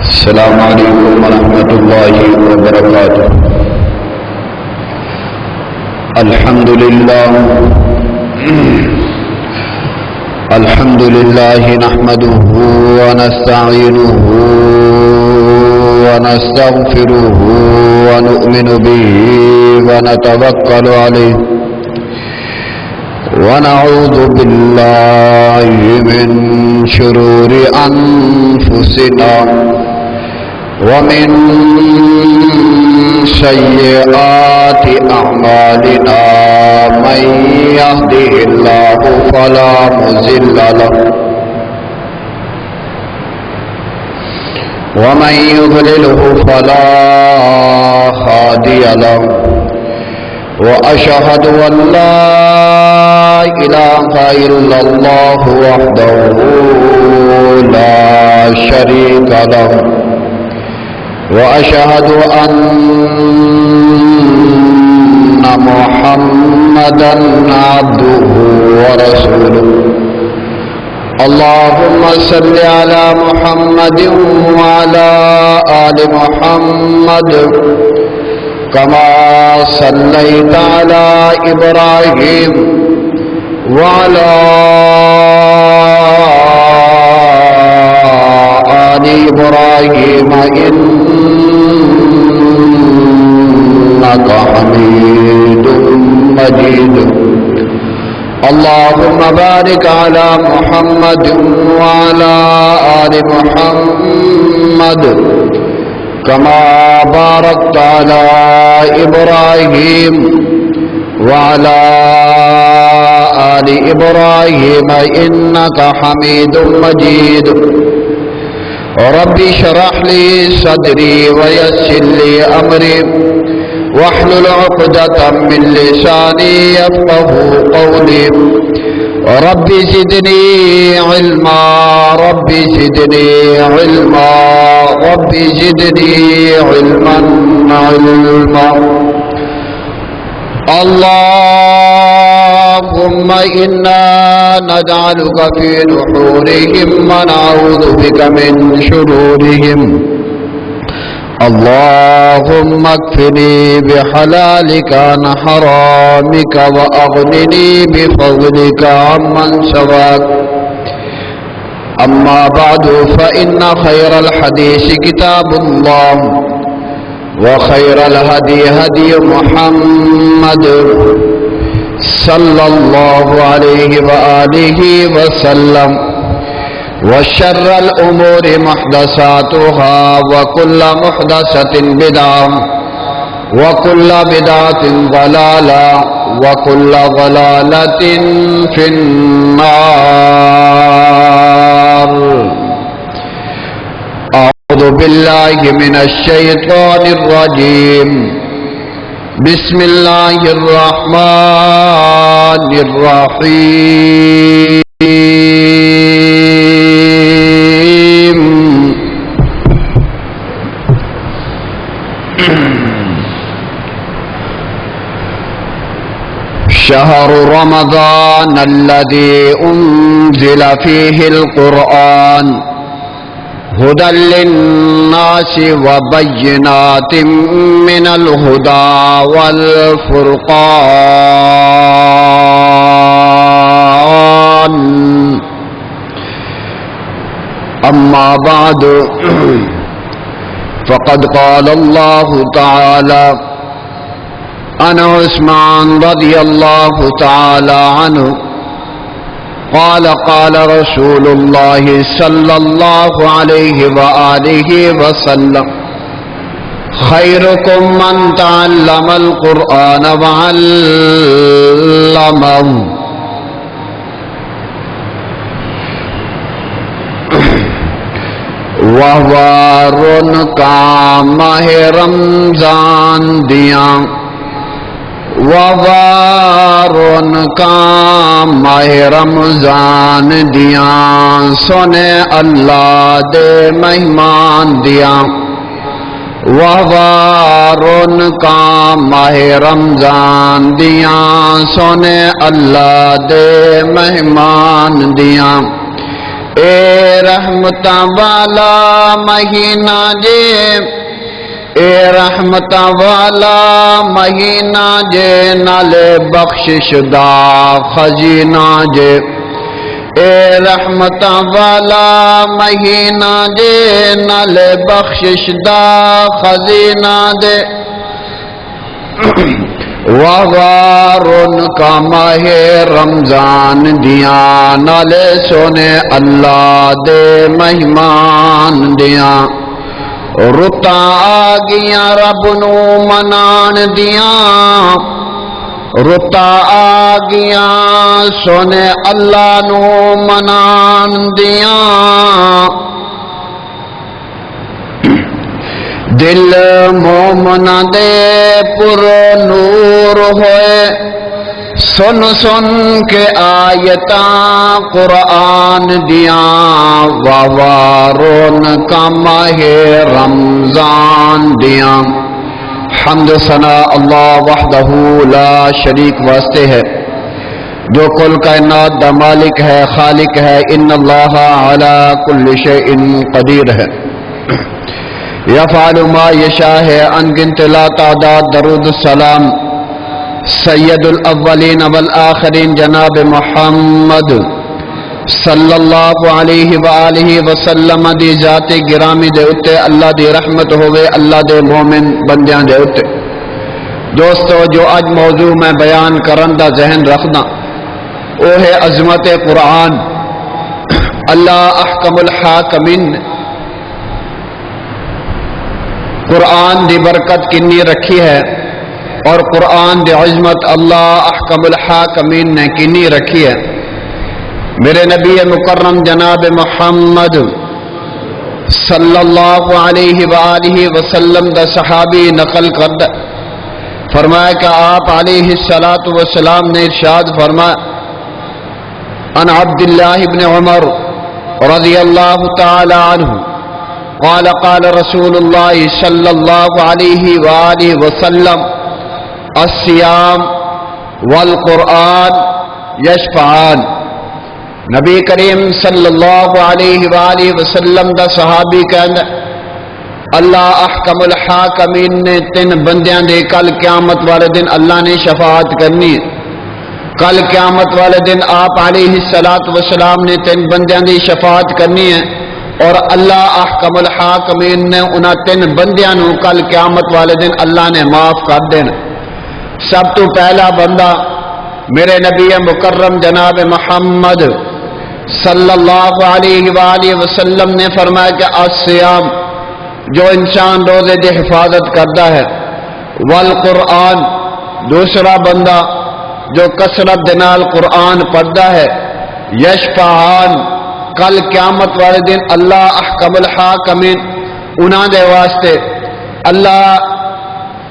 السلام علیکم ورحمۃ اللہ وبرکاتہ۔ الحمد للہ نحمده ونستعینه ونستغفره ونؤمن به ونتوکل علیہ ونعوذ باللہ من شرور انفسنا ومن سیئات اعمالنا من يهده الله فلا مضل له ومن يضلله فلا هادي له وأشهد أن لا إله إلا الله وحده لا شريك له وأشهد أن محمدا عبده ورسوله اللهم صل على محمد وعلى آل محمد كما صليت على إبراهيم وعلى آل إبراهيم إنك حميد مجيد اللهم بارك على محمد وعلى آل محمد كما باركت على إبراهيم وعلى آل إبراهيم إنك حميد مجيد رب اشرح لي صدري ويسر لي أمري واحلل عقدة من لساني يفقهوا قولي رب زدني علما رب زدني علما رب زدني علما اللهم إنا نجعلك في نحورهم ونعوذ بك من شرورهم اللهم اكفني بحلالك عن حرامك وأغنني بفضلك عمن سواك أما بعد فإن خير الحديث كتاب الله وخير الهدي هدي محمد صلى الله عليه وآله وسلم وشر الأمور محدثاتها وكل محدثة بدعة وكل بدعة ضلالة وكل ضلالة في النار أعوذ بالله من الشيطان الرجيم بسم الله الرحمن الرحيم شهر رمضان الذي أنزل فيه القرآن هدى للناس وبينات من الهدى والفرقان أما بعد فقد قال الله تعالى عن عثمان رضي الله تعالى عنه قال قال رسول الله صلى الله عليه وآله وسلم خيركم من تعلم القرآن وعلمه وهو رنقا ماہ رمضان دیاں ووارن کا ماہ رمضان دیاں سونے اللہ دے مہمان دیاں ووارن کا ماہ رمضان دیاں سونے اللہ دے مہمان دیاں اے رحمتاں والا مہینہ جے، اے رحمتاں والا مہینہ جے، نالے بخشش دا خزینہ جے، اے رحمتاں والا مہینہ جے، نالے بخشش دا خزینہ دے، وغارن کا ماہ رمضان دیاں، نالے سونے اللہ دے مہمان دیاں، رتا آگیاں رب نو منان دیاں، رتا آگیاں سونے اللہ نو منان دیاں، دل مومنا دے پر نور ہوئے، سن سن کے آیتاں قرآن دیاں، ووارون کا ماہ رمضان دیاں۔ حمد ثنا اللہ وحدہ لا شریک واسطے ہے، جو کل کائنات دا مالک ہے، خالق ہے، ان اللہ علی کل شیء قدیر ہے، یفعل ما یشاء ہے، انگنت لا تعداد، درود السلام سید الاولین والآخرین جناب محمد صلی اللہ علیہ وآلہ وسلم دی ذات گرامی دے اتے اللہ دی رحمت ہوئے اللہ دے مومن بندیاں دے اتے۔ دوستو، جو آج موضوع میں بیان کرندہ ذہن رکھنا وہ ہے عظمت قرآن۔ اللہ احکم الحاکمین، قرآن دی برکت کنی رکھی ہے اور قرآن دی عظمت اللہ احکم الحاکمین نے کنی رکھی ہے۔ میرے نبی مکرم جناب محمد صلی اللہ علیہ وآلہ وسلم دا صحابی نقل کرد فرمایا کہ آپ علیہ السلام نے ارشاد فرمایا، ان عبداللہ بن عمر رضی اللہ تعالی عنہ قال قال رسول اللہ صلی اللہ علیہ وآلہ وسلم، الصیام والقرآن یشفعان۔ نبی کریم صلی اللہ علیہ وآلہ وسلم دا صحابی کہنا، اللہ احکم الحاکمین نے تین بندیاں دے کل قیامت والے دن اللہ نے شفاعت کرنی ہے۔ کل قیامت والے دن آپ علیہ السلام نے تین بندیاں دی شفاعت کرنی ہے اور اللہ احکم الحاکمین نے انہاں تین بندیاں نو کل قیامت والے دن اللہ نے معاف کر دینا۔ سب تو پہلا بندہ میرے نبی مکرم جناب محمد صلی اللہ علیہ وآلہ وسلم نے فرمایا کہ الصیام، جو انسان روزے دی حفاظت کرتا ہے، والقرآن، دوسرا بندہ جو کثرت نال قرآن پڑھتا ہے، یشفعان، کل قیامت والے دن اللہ احکم الحاکمین انہاں دے واسطے اللہ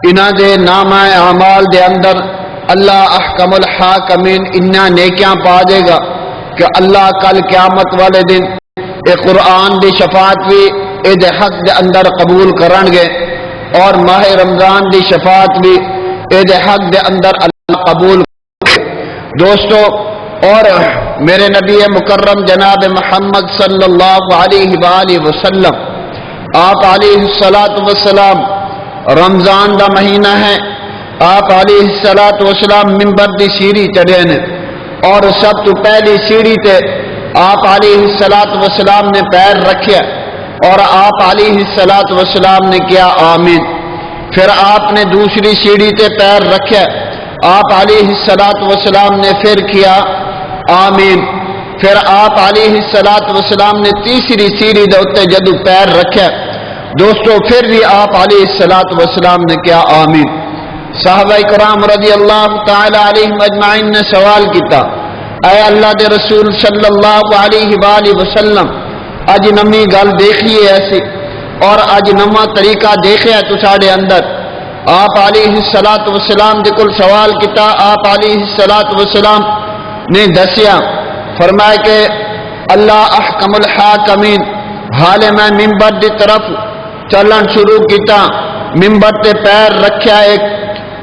انہاں دے نامہ اعمال دے اندر اللہ احکم الحاکمین انہاں نیکیاں پا دے گا کہ اللہ کل قیامت والے دن اے قرآن دی شفاعت بھی اے دے حق دے اندر قبول کرن گے اور ماہ رمضان دی شفاعت بھی اے دے حق دے اندر اللہ قبول کرن گے۔ دوستو، اور میرے نبی مکرم جناب محمد صلی اللہ علیہ وآلہ وسلم، آپ علیہ السلام رمضان دا مہینہ ہے، آپ علیہ السلام منبر دی سیڑھی چڑھے نے اور سب تو پہلی سیڑھی تے آپ علیہ السلام نے پیر رکھیا اور آپ علیہ السلام نے کیا آمین۔ پھر آپ نے دوسری سیڑھی تے پیر رکھیا، آپ علیہ السلام نے پھر کیا آمین۔ پھر آپ علیہ السلام نے تیسری سیڑھی دے اتے جدو پیر رکھیا، دوستو پھر بھی آپ علیہ السلام نے کیا آمین۔ صحابہ کرام رضی اللہ تعالی علیہم اجمعین نے سوال کیتا، اے اللہ دے رسول صلی اللہ علیہ وآلہ وسلم، اج نمی گل دیکھیے ایسی اور اج نما طریقہ دیکھیا تو ساڑے اندر۔ آپ علیہ السلام دے کل سوال کیتا، آپ علیہ السلام نے دسیا، فرمایا کہ اللہ احکم الحاکمین، حال میں ممبر دی طرف چلن شروع کیتا، ممبر تے پیر رکھیا ایک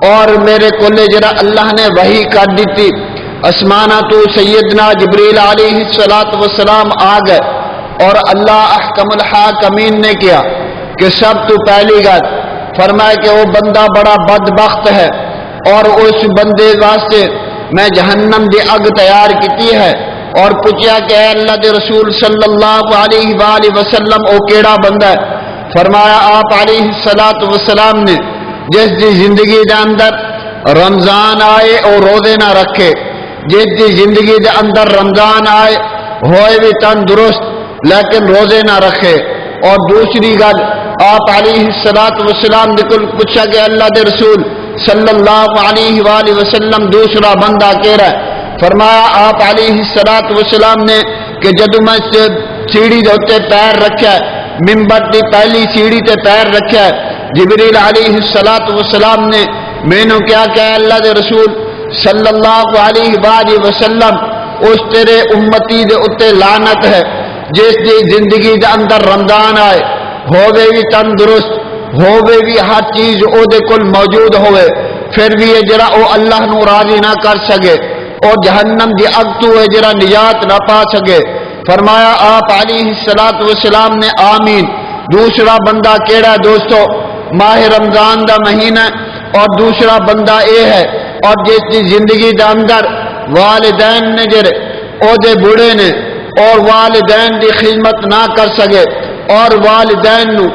اور میرے کولے جرا اللہ نے وحی کر دیتی، اسمانہ تو سیدنا جبریل علیہ السلام آ گئے اور اللہ احکم الحاکمین نے کیا کہ سب تو پہلی گل فرمایا کہ وہ بندہ بڑا بدبخت ہے اور اس بندے واسطے میں جہنم دی اگ تیار کیتی ہے. اور پوچھا کہ اے اللہ دے رسول صلی اللہ علیہ وآلہ وسلم او کیڑا بندہ ہے؟ فرمایا آپ علیہ الصلوۃ والسلام نے جس دی زندگی دے اندر رمضان آئے اور روزے نہ رکھے، جس دی زندگی دے اندر رمضان آئے ہوئے بھی تندرست لیکن روزے نہ رکھے. اور دوسری گل آپ علیہ الصلوۃ والسلام نے پوچھا کہ اللہ دے رسول صلی اللہ علیہ وآلہ وسلم دوسرا بندہ کیڑا ہے؟ فرمایا آپ علیہ الصلوۃ والسلام نے کہ جدو میں سیڑھی دے اوتے پیر رکھا ہے، منبر دی پہلی سیڑھی تے پیر رکھا ہے، جبریل علیہ الصلوۃ والسلام نے مینوں کیا کہ اللہ دے رسول صلی اللہ علیہ وآلہ وسلم اس تیرے امتی دے اوتے لعنت ہے جس دی زندگی دے اندر رمضان آئے ہووے بھی تندرست ہووے بھی ہر چیز او دے کول موجود ہوئے پھر بھی یہ جرا او اللہ نو راضی نہ کر سکے اور جہنم دی اگ تو ہے جرا نجات نہ پا سکے. فرمایا آپ علیہ الصلوۃ والسلام نے آمین. دوسرا بندہ کیڑا دوستو؟ ماہ رمضان دا مہینہ اور دوسرا بندہ اے ہے اور جس دی زندگی دے اندر والدین نے جڑے او دے بوڑھے نے اور والدین دی خدمت نہ کر سکے اور والدین نو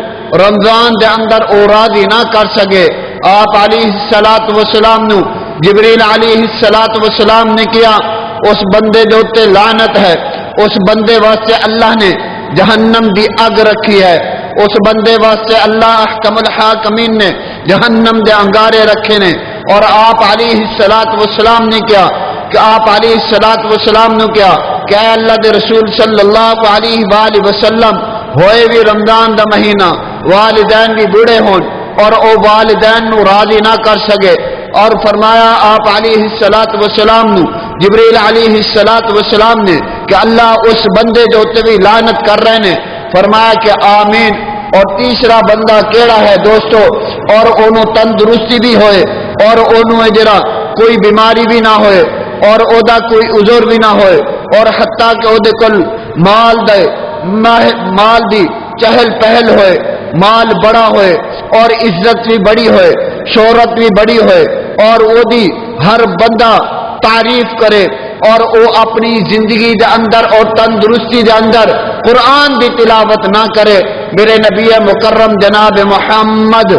رمضان دے اندر او راضی نہ کر سکے، آپ علیہ الصلوۃ والسلام نو جبریل علیہ الصلوۃ والسلام نے کیا اس بندے دے اوتے لعنت ہے، اس بندے واسطے اللہ نے جہنم دی اگ رکھی ہے، اس بندے واسطے اللہ احکم الحاکمین نے جہنم دے انگارے رکھے نے. اور آپ علیہ الصلوۃ والسلام نے کیا کہ آپ علیہ الصلوۃ والسلام نے کیا کہ اے اللہ دے رسول صلی اللہ علیہ وآلہ وسلم ہوئے بھی رمضان دا مہینہ والدین بھی بوڑھے ہون اور او والدین نو راضی نہ کر سکے. اور فرمایا آپ علیہ الصلوۃ والسلام نو جبریل علیہ الصلوۃ والسلام نے کہ اللہ اس بندے جو تے بھی لعنت کر رہے نے، فرمایا کہ آمین. اور تیسرا بندہ کیڑا ہے دوستو؟ اور اونوں تندرستی بھی ہوئے اور اونوں جڑا کوئی بیماری بھی نہ ہوئے اور او دا کوئی عذر بھی نہ ہوئے اور حتیٰ کہ او دے کل مال دی چہل پہل ہوئے، مال بڑا ہوئے اور عزت بھی بڑی ہوئے، شہرت بھی بڑی ہوئے اور وہ دی ہر بندہ تعریف کرے اور وہ اپنی زندگی دے اندر اور تندرستی دے اندر قرآن دی تلاوت نہ کرے. میرے نبی مکرم جناب محمد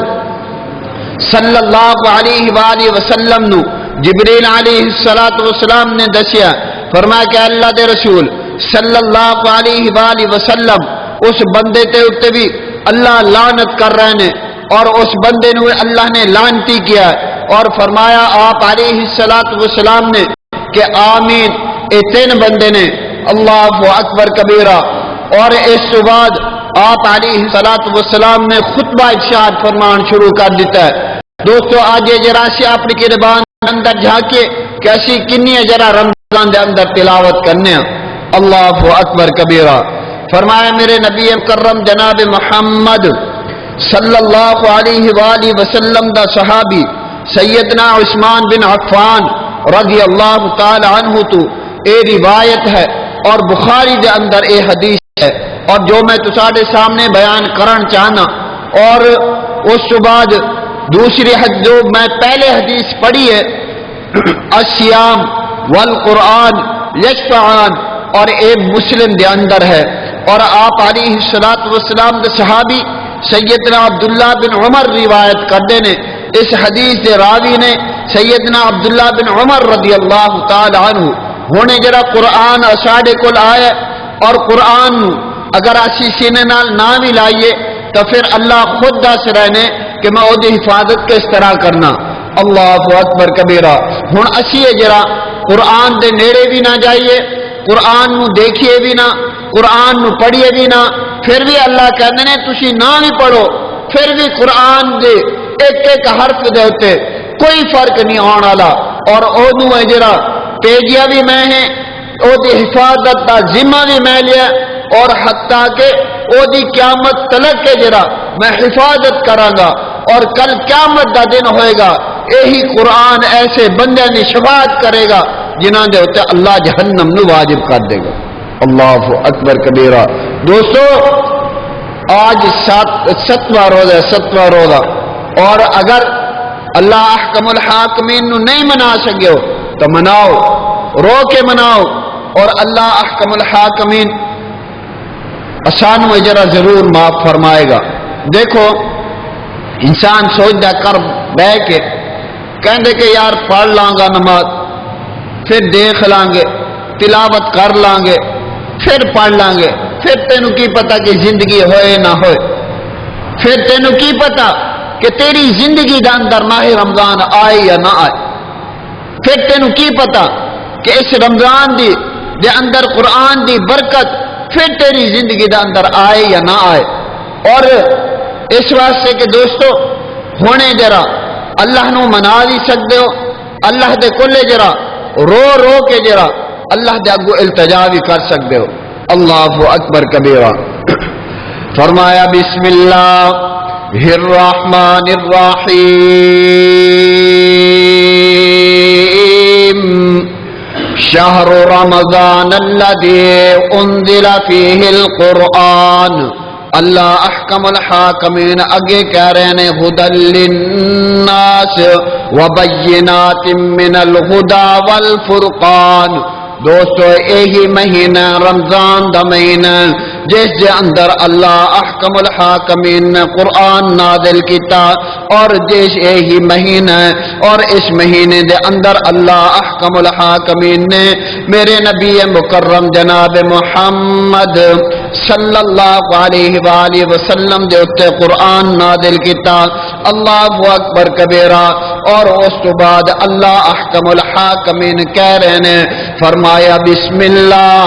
صلی اللہ علیہ وآلہ وسلم نو جبریل علیہ الصلوۃ والسلام نے دسیا، فرمایا کہ اللہ دے رسول صلی اللہ علیہ وآلہ وسلم اس بندے تے اتے بھی اللہ لعنت کر رہے نے اور اس بندے نو اللہ نے لعنتی کیا ہے. اور فرمایا آپ علیہ الصلوۃ والسلام نے کہ آمین. اے تین بندے نے اللہ اکبر کبیرہ. اور اس کے بعد آپ علیہ الصلوۃ والسلام نے خطبہ ارشاد فرمان شروع کر دیتا ہے. دوستو آج یہ جرا سے اپنی کتابان اندر جھانکے کہ اسی کنی جرا رمضان دے اندر تلاوت کرنے ہیں. اللہ اکبر کبیرہ. فرمایا میرے نبی مکرم جناب محمد صلی اللہ علیہ وآلہ وسلم دا صحابی سیدنا عثمان بن عفان رضی اللہ تعالی عنہ تو اے روایت ہے اور بخاری دے اندر اے حدیث ہے اور جو میں تساڈے سامنے بیان کرن چاہنا. اور اس کے بعد دوسری حدیث جو میں پہلے حدیث پڑھی ہے الصیام والقرآن یشفعان اور اے مسلم دے اندر ہے. اور آپ علیہ الصلوۃ والسلام دے صحابی سیدنا عبداللہ بن عمر روایت کرتے نے. اس حدیث دے راوی نے سیدنا عبداللہ بن عمر رضی اللہ تعالی عنہ ہونے جڑا قرآن اساڈے کول آیا اور قرآن اگر اسی سینے نال نہ بھی لائیے تو پھر اللہ خود دس رہے نے کہ میں دی حفاظت کس طرح کرنا. اللہ اکبر کبیرہ. ہن اسی جڑا قرآن دے نیڑے بھی نہ جائیے، قرآن نو دیکھیے بھی نہ، قرآن نو پڑھیے بھی نہ، پھر بھی اللہ کہندے نے تسی نہ بھی پڑھو پھر بھی قرآن دے ایک ایک حرف دے ہوتے کوئی فرق نہیں آن والا. اور اودوں ہے جڑا تیجیا بھی میں ہیں، او دی حفاظت دا ذمہ بھی میں لیا اور حتیٰ کہ او دی قیامت تلک کے جڑا میں حفاظت کراں گا اور کل قیامت دا دن ہوئے گا یہی قرآن ایسے بندے کی شفاعت کرے گا جنہاں دے ہوتے اللہ جہنم نو واجب کر دے گا. اللہ اکبر کبیرہ۔ دوستو آج 7واں روزہ اور اگر اللہ احکم الحاکمین نو نہیں منا سکے ہو تو مناؤ، رو کے مناؤ، اور اللہ احکم الحاکمین آسان وجرہ ضرور معاف فرمائے گا۔ دیکھو انسان سوچتا کر بہ کے کہندے کہ یار پڑھ لاں گا نماز، پھر دیکھ لیں گے، تلاوت کر لیں گے، پھر پڑھ لیں گے، پھر تینوں کی پتا کہ زندگی ہوئے نہ ہوئے، پھر تینوں کی پتا کہ تیری زندگی دے اندر ماہ رمضان آئے یا نہ آئے، پھر تینوں کی پتا کہ اس رمضان دی دے اندر قرآن دی برکت پھر تیری زندگی دے اندر آئے یا نہ آئے۔ اور اس واسطے کہ دوستو ہونے جرا اللہ نو منا بھی سکتے ہو، اللہ دے کلے جرا رو رو کے جرا اللہ دے اگو التجا بھی کر سکتے ہو۔ اللہ اکبر کبیرہ۔ فرمایا بسم اللہ الرحمن الرحیم شہر رمضان الذی انزل فیہ القرآن۔ اللہ احکم الحاکمین اگے کہہ رہے ہیں ہدی للناس وبینات من الہدی والفرقان۔ دوستو یہی مہینہ رمضان دا مہینہ جس دے اندر اللہ احکم الحاکمین نے قرآن نازل کیتا، اور جس یہی مہینہ اور اس مہینے دے اندر اللہ احکم الحاکمین نے میرے نبی مکرم جناب محمد صلی اللہ علیہ وآلہ وسلم دے اتے قرآن نازل کیتا۔ اللہ اکبر کبیرہ۔ اور اس تو بعد اللہ احکم الحاکمین کہہ رہے ہیں، فرمایا بسم اللہ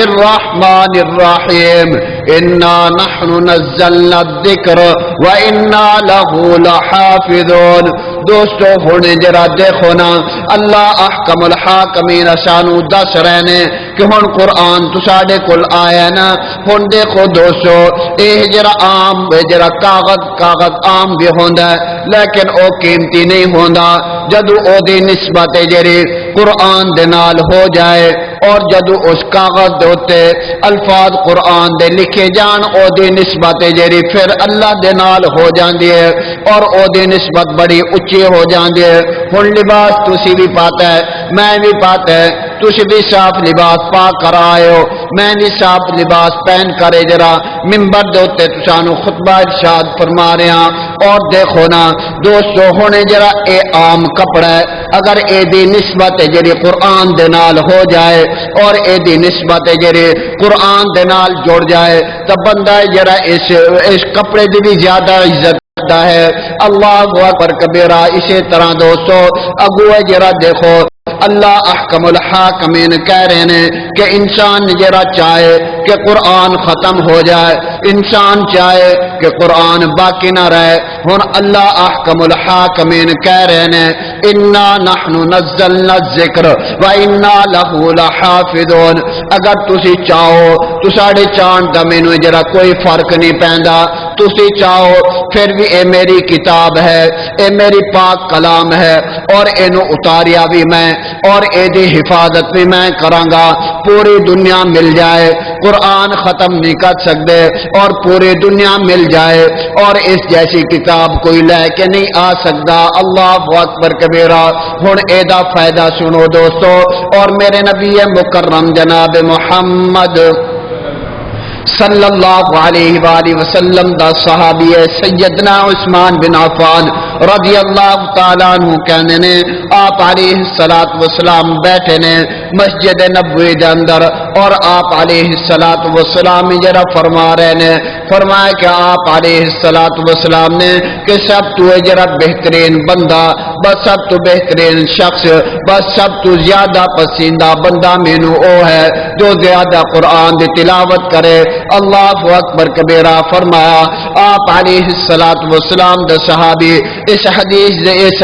الرحمن الرحیم انا نحن نزلنا الذکر وانا له لحافظون۔ دوستو ہونے جرا دیکھو نا اللہ احکم الحاکمین سانو دس رہنے کہ ہن قرآن تو ساڑے کل آیا نا، ہن دیکھو دوستو اے جرا عام جرا کاغذ عام بھی ہوندا ہے لیکن او قیمتی نہیں ہوندا جدو او دی نسبت جری قرآن دے نال ہو جائے، اور جدو اس کاغذ دے اوتے الفاظ قرآن دے لکھے جان او دی نسبت جری پھر اللہ دے نال ہو جاندی ہے اور او دی نسبت بڑی اچھی ہو جاندی ہے۔ ہن لباس تسی بھی پاتا ہے، میں بھی پاتا ہے، تسی بھی صاف لباس پا کر آئے ہو، میں بھی صاف لباس پہن کرے جرا منبر دے اوتے تسانو خطبہ ارشاد فرما رہے ہیں۔ اور دیکھو نا دوستو ہونے جرا اے عام کپڑا ہے، اگر اے دی نسبت جری قرآن دے نال ہو جائے اور اے دی نسبت جری قرآن دے نال جڑ جائے تو بندہ جرا اس کپڑے دی بھی زیادہ عزت ہے۔ اللہ اکبر کبیرہ۔ اسی طرح دوستو اگو جرا دیکھو اللہ احکم الحاکمین کہہ رہے ہیں کہ انسان جرا چاہے کہ قرآن ختم ہو جائے، انسان چاہے کہ قرآن باقی نہ رہے، ہن اللہ احکم الحاکمین کہہ رہے ہیں انا نحن نزلنا الذکر وانا له لحافظون۔ اگر تسی چاہو تو ساڑے چاند دا مینو جرا کوئی فرق نہیں پیندا، تسی چاہو پھر بھی اے میری کتاب ہے، اے میری پاک کلام ہے، اور اینو اتاریا بھی میں اور اے دی حفاظت بھی میں کراں گا۔ پوری دنیا مل جائے قرآن ختم نہیں کر سکتے، اور پوری دنیا مل جائے اور اس جیسی کتاب کوئی لے کے نہیں آ سکتا۔ اللہ اکبر کبیرہ۔ ہن اے دا فائدہ سنو دوستو، اور میرے نبی مکرم جناب محمد صلی اللہ علیہ وآلہ وسلم دا صحابی سیدنا عثمان بن عفان رضی اللہ تعالیٰ عنہ کہنے نے آپ علیہ السلام بیٹھے نے مسجد نبوی دے اندر، اور آپ علیہ السلام جرا فرما رہے نے، فرمایا کہ آپ علیہ السلام نے کہ سب تو جرا بہترین بندہ، بس سب تو بہترین شخص، بس سب تو زیادہ پسندہ بندہ مینو او ہے جو زیادہ قرآن دی تلاوت کرے۔ اللہ اکبر کبیرہ۔ فرمایا آپ علیہ السلام دے صحابی اس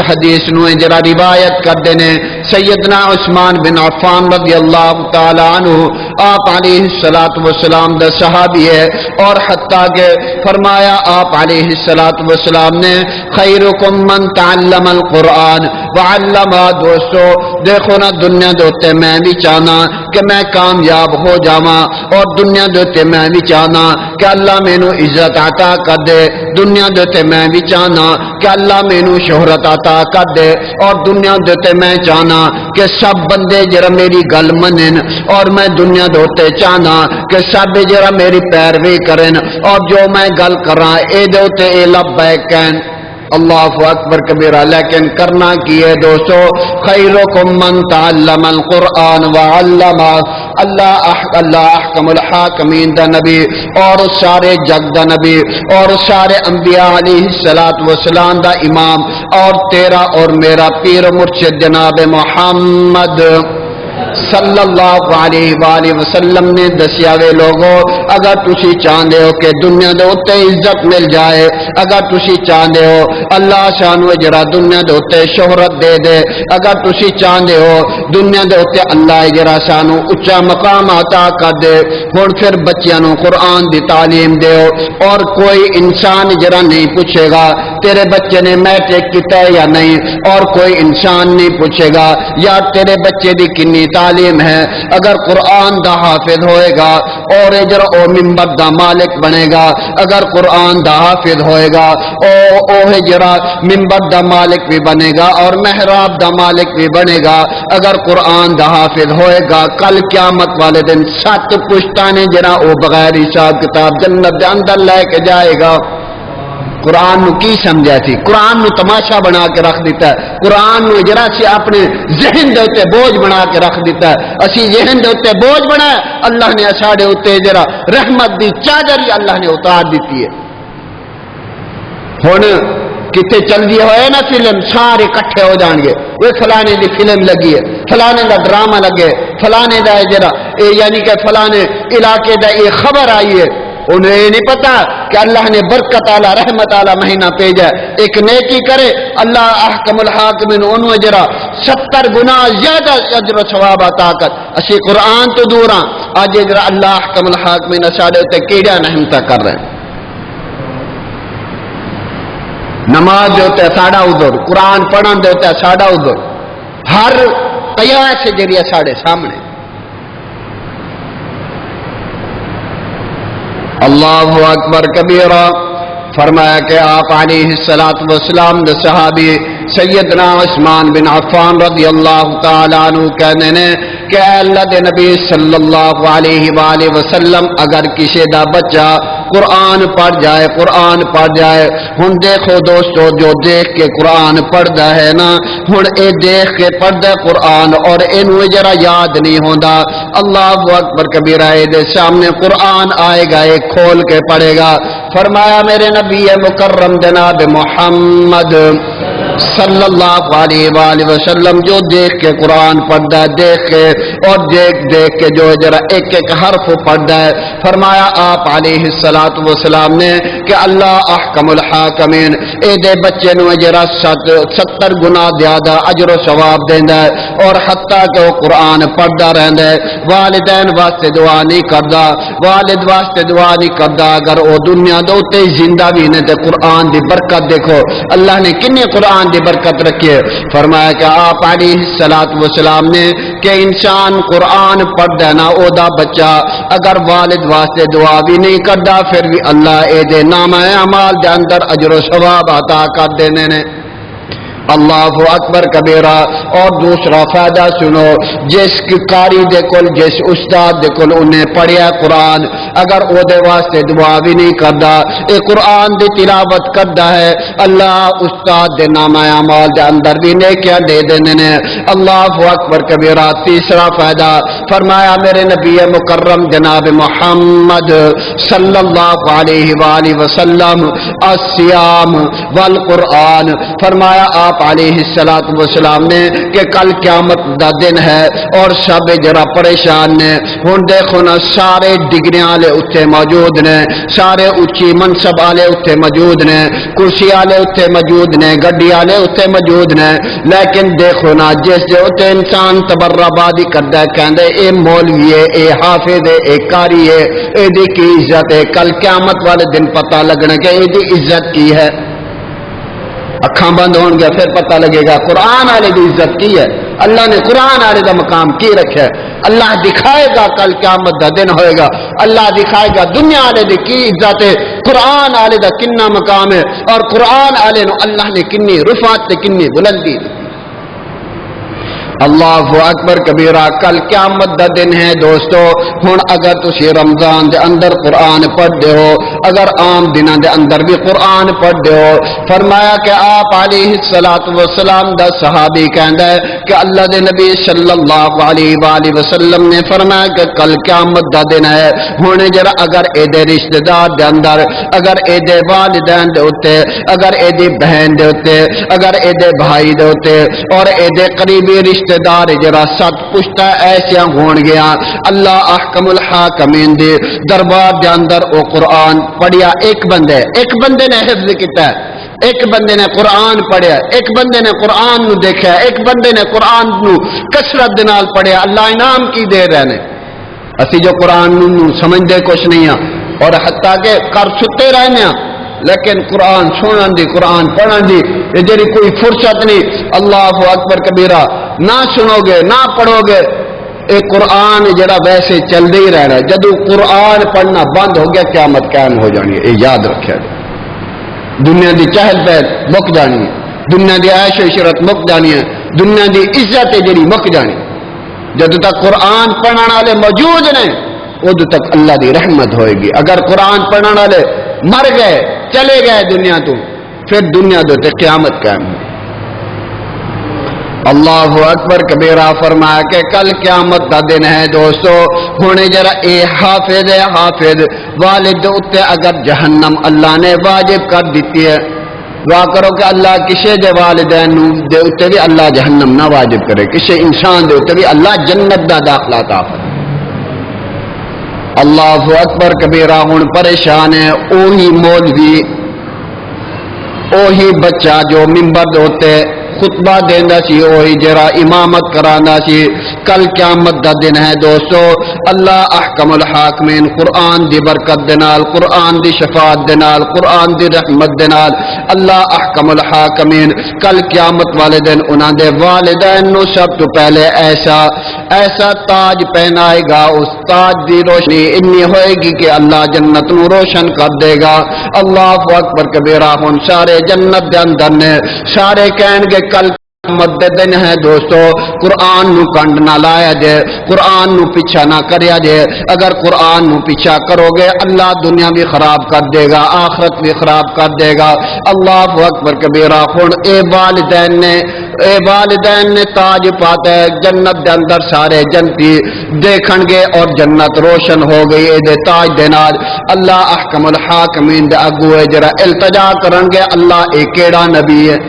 حدیث نو جرا روایت کر دینے سیدنا عثمان بن عفان رضی اللہ تعالی عنہ آپ علیہِسسلام دا صحابی ہے، اور حتیٰ کہ فرمایا آپ علیہِسسلام نے خیرکم من تعلم القرآن وعلمہ۔ دوستو دیکھو نا، دنیا دوتے میں بھی چاہنا کہ میں کامیاب ہو جاواں، اور دنیا دوتے میں بھی چاہنا کہ اللہ مینو عزت عطا کر دے، دنیا دوتے میں بھی چاہنا کہ اللہ مینو شہرت عطا کر دے، اور دنیا دوتے میں چاہنا کہ سب بندے جرا میری گل منن، اور میں دنیا دوتے چاہنا کہ سب جرا میری پیروی کرن، اور جو میں گل کراں اے دوتے اے لبیک کہن۔ اللہ اکبر کبیرہ، لیکن کرنا کی ہے دوستو؟ خیرکم من تعلم القرآن وعلمہ۔ اللہ احکم الحاکمین دا نبی، اور سارے جگ دا نبی، اور سارے انبیاء علیہ السلام دا امام، اور تیرا اور میرا پیر مرشد جناب محمد صلی اللہ علیہ وآلہ وسلم نے دسیا وے لوگو، اگر تسی چاہتے ہو کہ دنیا دے اوتے عزت مل جائے، اگر تسی چاہتے ہو اللہ سانو جرا دنیا دے اوتے شہرت دے دے، اگر تسی چاہتے ہو دنیا دے اوتے اللہ جرا سانو اچا مقام عطا کر دے، ہن پھر بچیاں نو قرآن دی تعلیم دیو، اور کوئی انسان جرا نہیں پوچھے گا تیرے بچے نے میٹرک کیتا ہے یا نہیں، اور کوئی انسان نہیں پوچھے گا یا تیرے بچے دی کنی تعلیم ہے۔ اگر قرآن دا حافظ ہوئے گا اور اجر او منبر دا مالک بنے گا، اگر قرآن دا حافظ ہوئے گا او ہجرا منبر دا مالک بھی بنے گا اور محراب دا مالک بھی بنے گا۔ اگر قرآن دا حافظ ہوئے گا، کل قیامت والے دن 7 پشتانے جرا او بغیر حساب کتاب جنت دے اندر لے کے جائے گا۔ قرآن نو کی سمجھا تھی؟ قرآن نو تماشا بنا کے رکھ دیتا ہے، قرآن نو جرا سی اپنے ذہن دے اوتے بوجھ بنا کے رکھ دیتا ہے۔ اسی ذہن دے اوتے بوجھ بنایا، اللہ نے ساڈے اوتے جرا رحمت دی چادر اللہ نے اتار دیتی ہے۔ ہن کتے چل دی ہوئے نا فلم، سارے کٹھے ہو جان گے، وہ فلانے دی فلم لگی ہے، فلانے دا ڈرامہ لگے، فلانے دا جرا یعنی کہ فلانے علاقے دا یہ خبر آئی ہے۔ انہیں یہ نہیں پتا کہ اللہ نے برکت آلہ رحمت آلہ مہینہ بھیجا ہے، ایک نیکی کرے اللہ احکم الحاکمین انہوں جرا 70 گنا زیادہ اجر و ثواب عطا کر۔ اسی قرآن تو دور ہاں، آج جرا اللہ احکم الحاکمین ساڈے تے کیڑا نحمتا کر رہے ہیں۔ نماز جو ہوتا ہے ساڑا ادھر، قرآن پڑھن جو ہوتا ہے ساڑا ادھر، ہر قیاس سے جریہ ساڑے سامنے۔ اللہ اکبر کبیرہ۔ فرمایا کہ آپ علیہِسسلام دے صحابی سیدنا عثمان بن عفان رضی اللہ تعالیٰ عنہ کہنے نے کہ اے اللہ دے نبی صلی اللہ علیہ وآلہ وسلم، اگر کسی دا بچہ قرآن پڑھ جائے، قرآن پڑھ جائے، ہن دیکھو دوستو جو دیکھ کے قرآن پڑھدا ہے نا، ہن اے دیکھ کے پڑھدا قرآن اور اینو جرا یاد نہیں ہوندا، اللہ اکبر کبیرہ، اے دے سامنے قرآن آئے گا، ایک کھول کے پڑھے گا۔ فرمایا میرے نبی مکرم جناب محمد صلی اللہ علیہ وآلہ وسلم جو دیکھ کے قرآن پڑھتا ہے، دیکھ کے اور دیکھ کے جو جرا ایک ایک حرف پڑھتا ہے، فرمایا آپ علیہِسسلام نے کہ اللہ احکم الحاکمین اے دے بچے نو جرا 70 گنا زیادہ اجر و ثواب دیندا ہے، اور حتیٰ کہ وہ قرآن پڑھتا رہندا ہے، والدین واسطے دعا نہیں کردا، والد واسطے دعا نہیں کردا، اگر وہ دنیا دے اوتے زندہ بھی نے تے قرآن دی برکت دیکھو اللہ نے کتنی قرآن دی برکت رکھی ہے۔ فرمایا کہ آپ علیہِسسلام نے کہ انسان قرآن پڑھدا ہے نا، او دا بچہ اگر والد واسطے دعا بھی نہیں کردا، پھر بھی اللہ اے دے نامہ اعمال دے اندر اجر و ثواب عطا کر دینے نے۔ اللہ اکبر کبیرہ۔ اور دوسرا فائدہ سنو، جس قاری دے کول، جس استاد دے کول انہیں پڑھیا قرآن، اگر او دے واسطے دعا بھی نہیں کردا، اے قرآن دی تلاوت کردا ہے، اللہ استاد دے نامہ اعمال دے اندر بھی نیکیاں دے دینے نے۔ اللہ اکبر کبیرہ۔ تیسرا فائدہ فرمایا میرے نبی مکرم جناب محمد صلی اللہ علیہ وآلہ وسلم الصیام والقرآن، فرمایا آپ آپ علیہ الصلوۃ والسلام نے کہ کل قیامت دا دن ہے اور سب جرا پریشان نے. ہن دیکھو نا سارے ڈگریاں والے اتنے موجود نے, سارے اچھی منصب والے اتنے موجود نے, کرسی والے اتنے موجود نے, گڈی والے اتنے موجود نے, لیکن دیکھو نا جس دے اتنے انسان تبربادی کرتا ہے کہندے اے مولوی ہے, اے حافظ ہے, اے قاری ہے, اے دی کی عزت ہے. کل قیامت والے دن پتہ لگنا کہ اے دی عزت کی ہے. اکھاں بند ہون گیا پھر پتہ لگے گا قرآن والے دی عزت کی ہے. اللہ نے قرآن والے دا مقام کی رکھا ہے. اللہ دکھائے گا کل قیامت دا دن ہوئے گا, اللہ دکھائے گا دنیا والے دی کی عزت ہے, قرآن والے دا کنا مقام ہے, اور قرآن والے نو اللہ نے کنی رفعت تے کنی بلندی دی. اللہ اکبر کبیرہ. کل قیامت دا دن ہے دوستو. ہن اگر تسی رمضان دے اندر قرآن پڑھتے ہو, اگر عام دنوں دے اندر بھی قرآن پڑھتے ہو, فرمایا کہ آپ علیہ الصلوۃ والسلام دا صحابی کہندا ہے کہ اللہ دے نبی صلی اللہ علیہ وآلہ وسلم نے فرمایا کہ کل قیامت دا دن ہے. ہن جرا اگر اے دے رشتہ دار دے اندر, اگر اے دے والدین دے اوتے, اگر اے دی بہن دے اوتے, اگر اے دے بھائی دے اوتے, اور اے دے قریبی رشتہ دار جرا سات پشتا ایسا ہون گیا, اللہ احکم الحاکمین دے دربار دے اندر او قرآن پڑھیا. ایک بندے نے حفظ کیتا ہے, ایک بندے نے قرآن پڑھیا, ایک بندے نے قرآن نو دیکھا, ایک بندے نے قرآن نو کثرت دے نال پڑھیا. اللہ انعام کی دے رہے نے. اسی جو قرآن نو سمجھدے کچھ نہیں ہاں, اور حتیٰ کہ کر ستے رہنے ہاں, لیکن قرآن سنن دی, قرآن پڑھن دی یہ جڑی کوئی فرصت نہیں. اللہ اکبر کبیرہ. نہ سنو گے نہ پڑھو گے, اے قرآن جڑا ویسے چلدے ہی رہنا ہے. جدو قرآن پڑھنا بند ہو گیا قیامت قائم ہو جانی ہے. یہ یاد رکھے. دنیا دی چہل پہل مک جانی ہے, دنیا دی عیش و عشرت مک جانی ہے, دنیا دی عزت جڑی مک جانی. جدو تک قرآن پڑھنے والے موجود نے ادو تک اللہ دی رحمت ہوئے گی. اگر قرآن پڑھنے والے مر گئے, چلے گئے دنیا تو, پھر دنیا دو تے قیامت قائم ہوئی. اللہ اکبر کبیرہ. فرمایا کہ کل قیامت کا دن ہے دوستو. ہونے جرا اے حافظ ہے, حافظ والد اتے اگر جہنم اللہ نے واجب کر دیتی ہے, دعا کرو کہ اللہ کسی دے والدین دے اتے بھی اللہ جہنم نہ واجب کرے, کسی انسان دے اتے بھی اللہ جنت دا داخلہ عطا فرمائے. اللہ اکبر کبیرہ. ہن پریشان ہے اوہی مولوی, اوہی بچہ جو ممبر دے ہوتے خطبہ دینا سی, وہی جرا امامت کرانا سی. کل قیامت دا دن ہے دوستو. اللہ احکم الحاکمین قرآن دی برکت دے نال, قرآن دی شفاعت دے نال, قرآن دی رحمت دے نال, اللہ احکم الحاکمین کل قیامت والے دن انہاں دے والدین نو سب تو پہلے ایسا تاج پہنائے گا. اس تاج دی روشنی اتنی ہوئے گی کہ اللہ جنت نو روشن کر دے گا. اللہ اکبر کبیرہ. ہن سارے جنت دے اندر نے, سارے کہن گے کل قیامت دن ہے دوستو. قرآن نو کنڈ نہ لایا جے, قرآن نو پیچھا نہ کریا جے. اگر قرآن نو پیچھا کرو گے اللہ دنیا بھی خراب کر دے گا, آخرت بھی خراب کر دے گا. اللہ اکبر کبیرہ. ہن اے والدین نے تاج پاتا ہے جنت دے اندر, سارے جنتی دیکھن گے اور جنت روشن ہو گئی اے دے تاج دے نال. اللہ احکم الحاکمین دے اگوے جرا التجا کرن گے, اللہ اے کیڑا نبی ہے.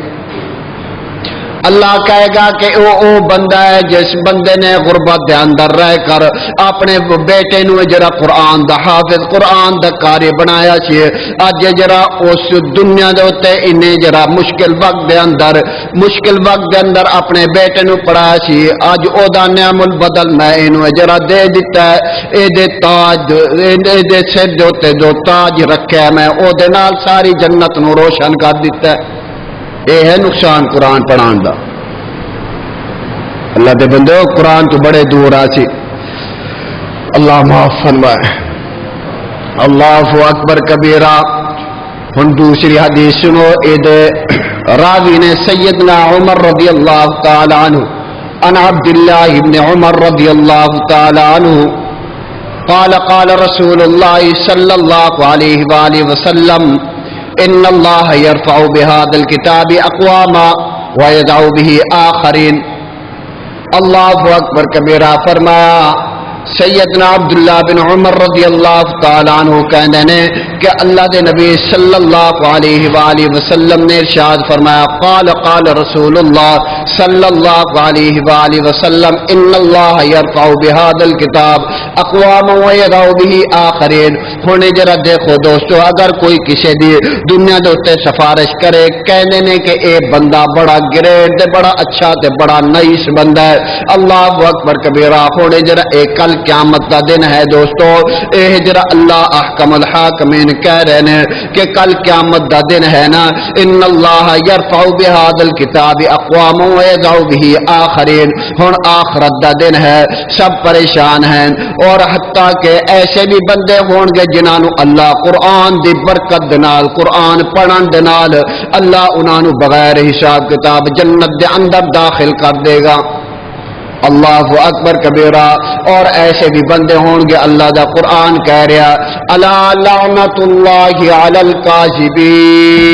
اللہ کہے گا کہ او بندہ ہے جس بندے نے غربت دے اندر رہ کر اپنے بیٹے نو جرا قرآن دا حافظ, قرآن دا قاری بنایا سی. اج جرا اس دنیا دے اوتے انہیں جرا مشکل وقت دے اندر اپنے بیٹے نو پڑھایا سی. اج او دا نعم البدل میں اینو جرا دے دیتا ہے. اے دے تاج, اے دے سر دے اوتے جو تاج رکھیا میں او دے نال ساری جنت نو روشن کر دیتا ہے. اے ہے نقصان قرآن پڑھان دا. اللہ دے بندو قرآن تو بڑے دور آسی, اللہ معاف فرمائے. اللہ اکبر کبیرہ. ہن دوسری حدیث سنو. اے دے راوی نے سیدنا عمر رضی اللہ تعالی عنہ ان عبداللہ ابن عمر رضی اللہ تعالی عنہ قال قال رسول اللہ صلی اللہ علیہ وآلہ وسلم ان اللہ یرفع بهذا الكتاب اقواما ويدع به آخرین. اللہ اکبر کبیرہ. فرمایا سیدنا عبداللہ بن عمر رضی اللہ تعالیٰ عنہ کہنے نے کہ اللہ دے نبی صلی اللہ علیہ وآلہ وسلم نے ارشاد فرمایا قال قال رسول اللہ صلی اللہ علیہ وآلہ وسلم ان اللہ یرفع بهذا الکتاب اقواما ویضع به آخرین. ہونے ذرا دیکھو دوستو، اگر کوئی کسی دی دنیا دے اوتے سفارش کرے کہنے نے کہ اے بندہ بڑا گریٹ تے بڑا اچھا تے بڑا نائس بندہ ہے، اللہ اکبر کبیرہ. ہونے ذرا اے کل قیامت دا دن ہے دوستو، اے ذرا اللہ احکم الحاکمین کہہ رہے ہیں کہ کل قیامت دا دن ہے نا، ان اللہ یرفع بهذا الکتاب اقواما ویضع به آخرین. ہن آخرت دا دن ہے، سب پریشان ہیں، اور حتیٰ کہ ایسے بھی بندے ہون گے جنہاں نو اللہ قرآن دی برکت دے نال قرآن پڑھن دے نال اللہ انہاں نو بغیر حساب کتاب جنت دے اندر داخل کر دے گا. اللہ اکبر کبیرہ. اور ایسے بھی بندے ہون گے، اللہ دا قرآن کہہ رہا الا لعنت اللہ علی الکاذبین،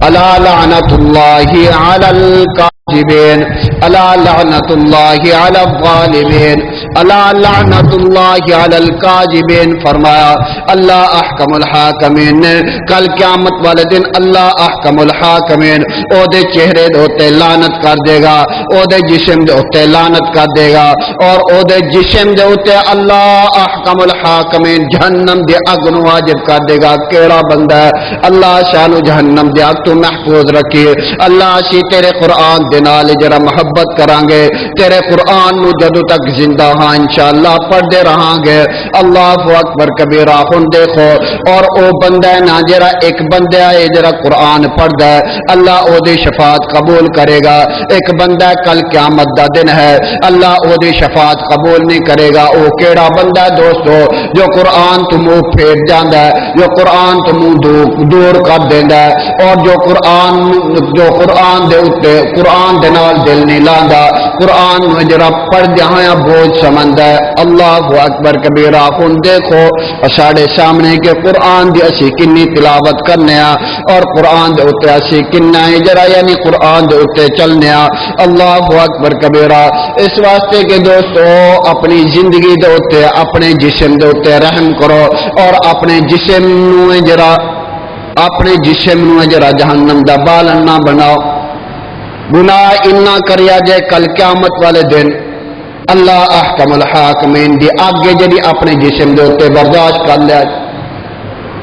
الا لعنت اللہ علی الکاذبین، الا لعنت اللہ علی الظالمین، الا لعنت اللہ علی الکاذبین. فرمایا اللہ احکم الحاکمین نے کل قیامت والے دن اللہ احکم الحاکمین او دے چہرے دے اوتے لعنت کر دے گا، او دے جسم دے اوتے لعنت کر دے گا، اور او دے جسم دے اوتے اللہ احکم الحاکمین جہنم دی اگ نو واجب کر دے گا. کیڑا بندہ ہے اللہ شانو جہنم دی اگ تو محفوظ رکھیے. اللہ اسی تیرے قرآن دے نال جرا محبت کران گے، تیرے قرآن نو جدوں تک زندہ ہاں انشاءاللہ پڑھتے رہاں گے. اللہ اکبر کبیرہ. ہن دیکھو اور او بندہ نہ جرا ایک بندہ ہے جرا قرآن پڑھدا ہے اللہ او دی شفاعت قبول کرے گا. ایک بندہ کل قیامت دا دن ہے اللہ او دی شفاعت قبول نہیں کرے گا. او کیڑا بندہ ہے دوستو؟ جو قرآن تو منہ پھیر جاندا ہے، جو قرآن تو منہ دور کر دیندا ہے، اور جو قرآن دے اوتے قرآن دے نال دل نہیں لاندا، قرآن نو جرا پڑھ جہاں بوجھ سمجھدا ہے. اللہ اکبر کبیرہ. ہن دیکھو ساڈے سامنے کہ قرآن دی اسی کنی تلاوت کرنے ہاں اور قرآن دے اوتے اسی کنا جرا یعنی قرآن دے اوتے چلنے ہاں. اللہ اکبر کبیرہ. اس واسطے کہ دوستو اپنی زندگی دے اوتے اپنے جسم دے اوتے رحم کرو، اور اپنے جسم نو جرا جہنم دا بالن نہ بناؤ. گناہ اتنا کریا جائے کل قیامت والے دن اللہ احکم الحاکمین دی آگے جڑی اپنے جسم دے اوتے برداشت کر لیا.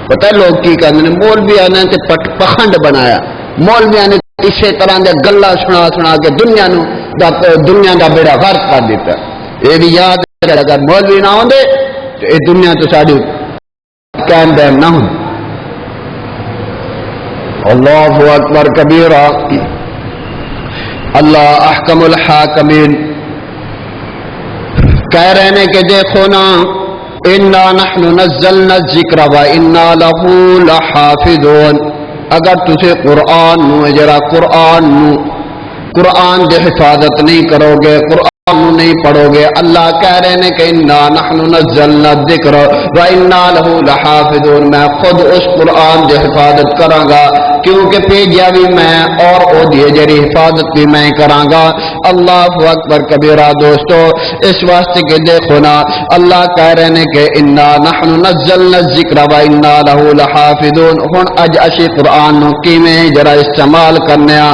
پتہ لوگ کی کہندے نے مولویاں نے تے پکھنڈ بنایا، مولویاں نے اسی طرح دے گلاں سنا کے دنیا دا بیڑا غرق کر دیتا. یہ بھی یاد ہے اگر مولوی نہ ہوندے تو یہ دنیا تو ساڈی قائم دائم نہ ہوں. اللہ اکبر کبیرہ. اللہ احکم الحاکمین کہہ رہے ہیں کہ دیکھو نا انا نحن نزلنا الذکر و انا له لحافظون. اگر تجھے قرآن دے حفاظت نہیں کرو گے، قرآن نہیں پڑھو گے، اللہ کہہ رہے ہیں کہ انا نحن نزلنا الذکر و انا له لحافظون. میں خود اس قرآن دے حفاظت کراں گا کیونکہ بھیجیا بھی میں اور او دی جری حفاظت بھی میں کراں گا. اللہ اکبر کبیرہ. دوستو اس واسطے کہ دیکھو نا اللہ کہہ رہے ہیں کہ انا نحن نزلنا الذکر و انا له لحافظون. ہن اج اسی قرآن نو کیویں جرا استعمال کرنے آ.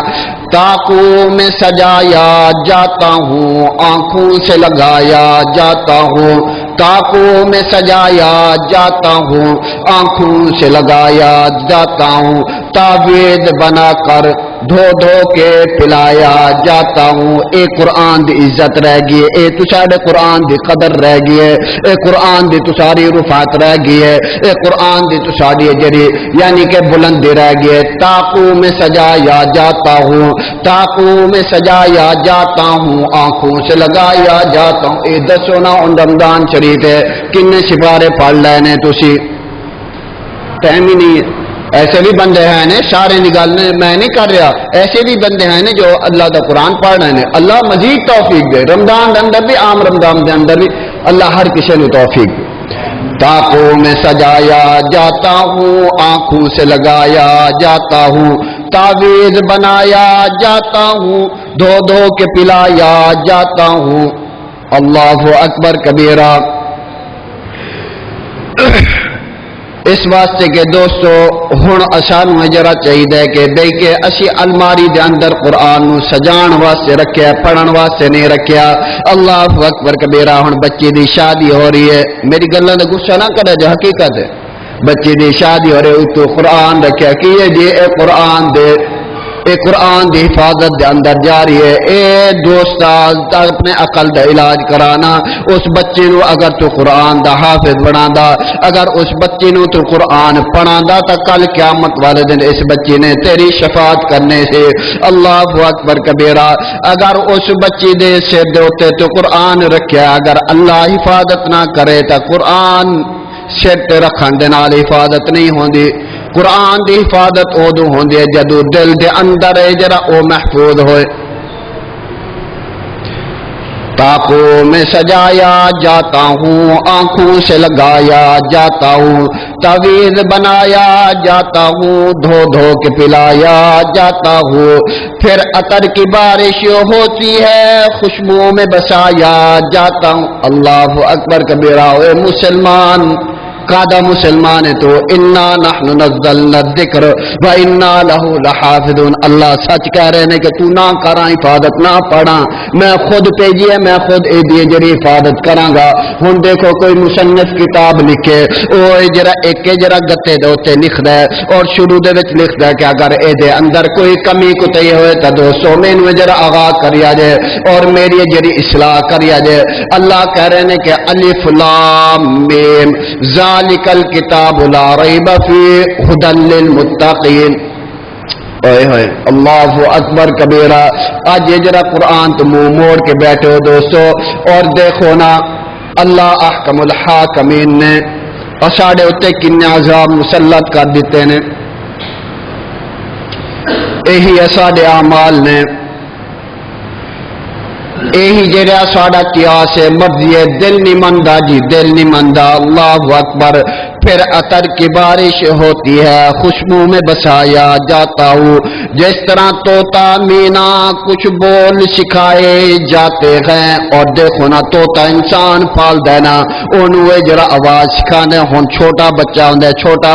تاکوں میں سجایا جاتا ہوں، آنکھوں سے لگایا جاتا ہوں. تاکوں میں سجایا جاتا ہوں، آنکھوں سے لگایا جاتا ہوں. تعویذ بنا کر دھو کے پلایا جاتا ہوں. اے قرآن دی عزت رہ گئی ہے، اے تساڈے قرآن دی قدر رہ گئی ہے، اے قرآن دی تساری رفعت رہ گئی ہے، اے قرآن دی تساری جری یعنی کہ بلندی رہ گئی ہے. تاکوں میں سجایا جاتا ہوں، تاکوں میں سجایا جاتا ہوں، آنکھوں سے لگایا جاتا ہوں. اے دسو نا ان رمضان شریف ہے کنے سپارے پڑھ لینے تسی؟ ٹائم ہی نہیں ہے. ایسے بھی بندے ہیں سارے نگالنے میں نہیں کر رہا، ایسے بھی بندے ہیں جو اللہ دا قرآن پڑھ رہے ہیں. اللہ مزید توفیق دے، رمضان دے اندر بھی عام رمضان دے اندر بھی اللہ ہر کسی نے توفیق دے. تاکوں میں سجایا جاتا ہوں، آنکھوں سے لگایا جاتا ہوں. تعویذ بنایا جاتا ہوں، دھو کے پلایا جاتا ہوں. اللہ اکبر کبیرہ. اس واسطے کہ دوستو ہن اسانوں جرا چاہیے کہ بے کہ اسی الماری دے اندر قرآن نو سجان واسطے رکھیا پڑھن واسطے نہیں رکھیا. اللہ اکبر کبیرہ. ہن بچے دی شادی ہو رہی ہے، میری گلاں دا غصہ نہ کرے جو حقیقت ہے. بچے دی شادی ہو رہی تو قرآن رکھیا کہ یہ جی اے قرآن دے اے قرآن دی حفاظت دے اندر جاری ہے. اے دوستا اپنے عقل دا علاج کرانا. اس بچے نو اگر تو قرآن دا حافظ بنادا، اگر اس بچے نو تو قرآن پڑھادا تو کل قیامت والے دن اس بچے نے تیری شفاعت کرنے سے. اللہ اکبر کبیرہ. اگر اس بچے دے سر دے اوتے تو قرآن رکھیا، اگر اللہ حفاظت نہ کرے تو قرآن سر تے رکھن دے نال حفاظت نہیں ہوندی. قرآن دی حفاظت ادو ہوندی ہے جدو دل دے اندر ہے جرا او محفوظ ہوئے. طاقوں میں سجایا جاتا ہوں، آنکھوں سے لگایا جاتا ہوں، تعویذ بنایا جاتا ہوں، دھو دھو کے پلایا جاتا ہوں. پھر عطر کی بارش ہوتی ہے، خوشبو میں بسایا جاتا ہوں. اللہ اکبر کبیرہ. اے مسلمان قادہ مسلمان ہے تو انا نحن نزلنا الذکر و انا لہ لحافظون. اللہ سچ کہہ رہے ہیں کہ تو نہ کراں حفاظت نہ پڑھاں، میں خود بھیجی ہے، میں خود اے دی جڑی حفاظت کراں گا. ہن دیکھو کوئی مصنف کتاب لکھے او جڑا ایک جڑا گتے دے اوتے لکھدا ہے اور شروع دے وچ لکھدا ہے کہ اگر اے دے اندر کوئی کمی کوتاہی ہوئے تو دوستو مینوں جڑا آغاز کریا جائے اور میری جڑی اصلاح کریا جائے. اللہ کہہ رہے ہیں کہ الف لام میم ذالک الکتاب لا ریب فیہ ھدی للمتقین. اوئے ہوئے اللہ اکبر کبیرہ. آج یہ جرا قرآن تو منہ موڑ کے بیٹھے ہو دوستو اور دیکھو نا اللہ احکم الحاکمین نے ساڑے اتے کنے عذاب مسلط کر دیتے نے. یہی ساڑے اعمال نے، یہی جڑا ساڑا قیاس ہے مرضی ہے. دل نہیں مندا جی، دل نہیں مندا. اللہ اکبر. پھر عطر کی بارش ہوتی ہے، خوشبو میں بسایا جاتا ہوں. جس طرح طوطا مینا کچھ بول سکھائے جاتے ہیں اور دیکھو نا طوطا انسان پال دینا انہوں جڑا آواز سکھانے. ہن چھوٹا بچہ ہوندا ہے، چھوٹا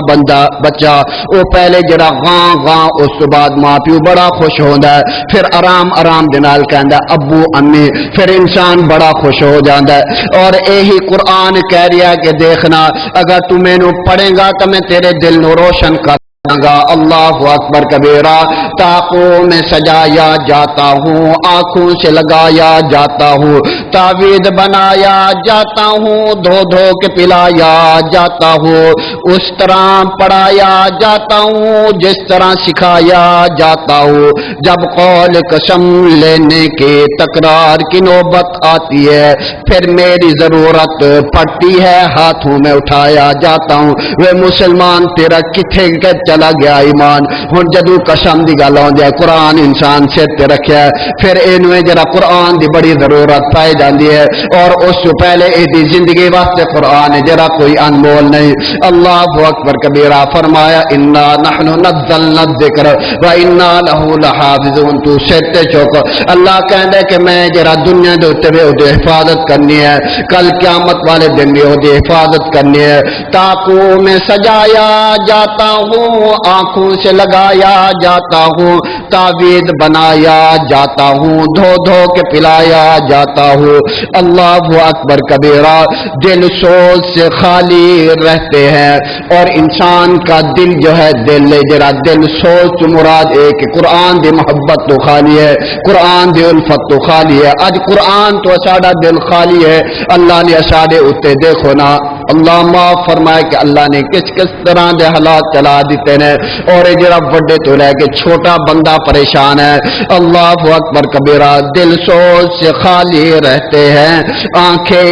بچہ وہ پہلے جڑا غاں غاں اس تو بعد ماں پیو بڑا خوش ہوندا ہے، پھر آرام آرام دے نال کہندا ہے ابو امی، پھر انسان بڑا خوش ہو جاندا ہے. اور یہی قرآن کہہ رہا کہ دیکھنا اگر تم مینوں پڑھے گا تو میں تیرے دل نو روشن کر گا. اللہ اکبر کبیرہ. طاقوں میں سجایا جاتا ہوں، آنکھوں سے لگایا جاتا ہوں، تعویذ بنایا جاتا ہوں، دھو دھو کے پلایا جاتا ہوں، اس طرح پڑھایا جاتا ہوں جس طرح سکھایا جاتا ہوں. جب قول قسم لینے کے تکرار کی نوبت آتی ہے پھر میری ضرورت پڑتی ہے ہاتھوں میں اٹھایا جاتا ہوں. وہ مسلمان تیرا کتھے چلا گیا ایمان. ہن جدو قسم دی گل ہو جائے قرآن انسان سر تے رکھیا ہے پھر اینویں جڑا قرآن دی بڑی ضرورت پائی جاندی ہے اور اس سے پہلے اے دی زندگی واسطے قرآن ہے جڑا کوئی انمول نہیں. اللہ اکبر کبیرہ. فرمایا انا نحن نزلنا الذکر و انا لہ لحافظون. تو سر تے چوک. اللہ کہندا کہ میں جڑا دنیا دے اوتے وے اودی حفاظت کرنی ہے، کل قیامت والے دن بھی اودی حفاظت کرنی ہے. طاقوں میں سجایا جاتا ہوں، آنکھوں سے لگایا جاتا ہوں، تعویذ بنایا جاتا ہوں، دھو دھو کے پلایا جاتا ہوں. اللہ اکبر کبیرہ. دل سوز سے خالی رہتے ہیں اور انسان کا دل جو ہے دل جرا دل سوز تو مراد ایک قرآن دی محبت تو خالی ہے، قرآن دی الفت تو خالی ہے. اج قرآن تو ساڈا دل خالی ہے. اللہ نے ساڈے اوتے دیکھو نا اللہ معاف فرمائے کہ اللہ نے کس کس طرح دے حالات چلا دیتے ہیں اور یہ جڑا بڑے تو لے کے چھوٹا بندہ پریشان ہے. اللہ اکبر کبیرہ. دل سوز سے خالی رہتے ہیں، آنکھیں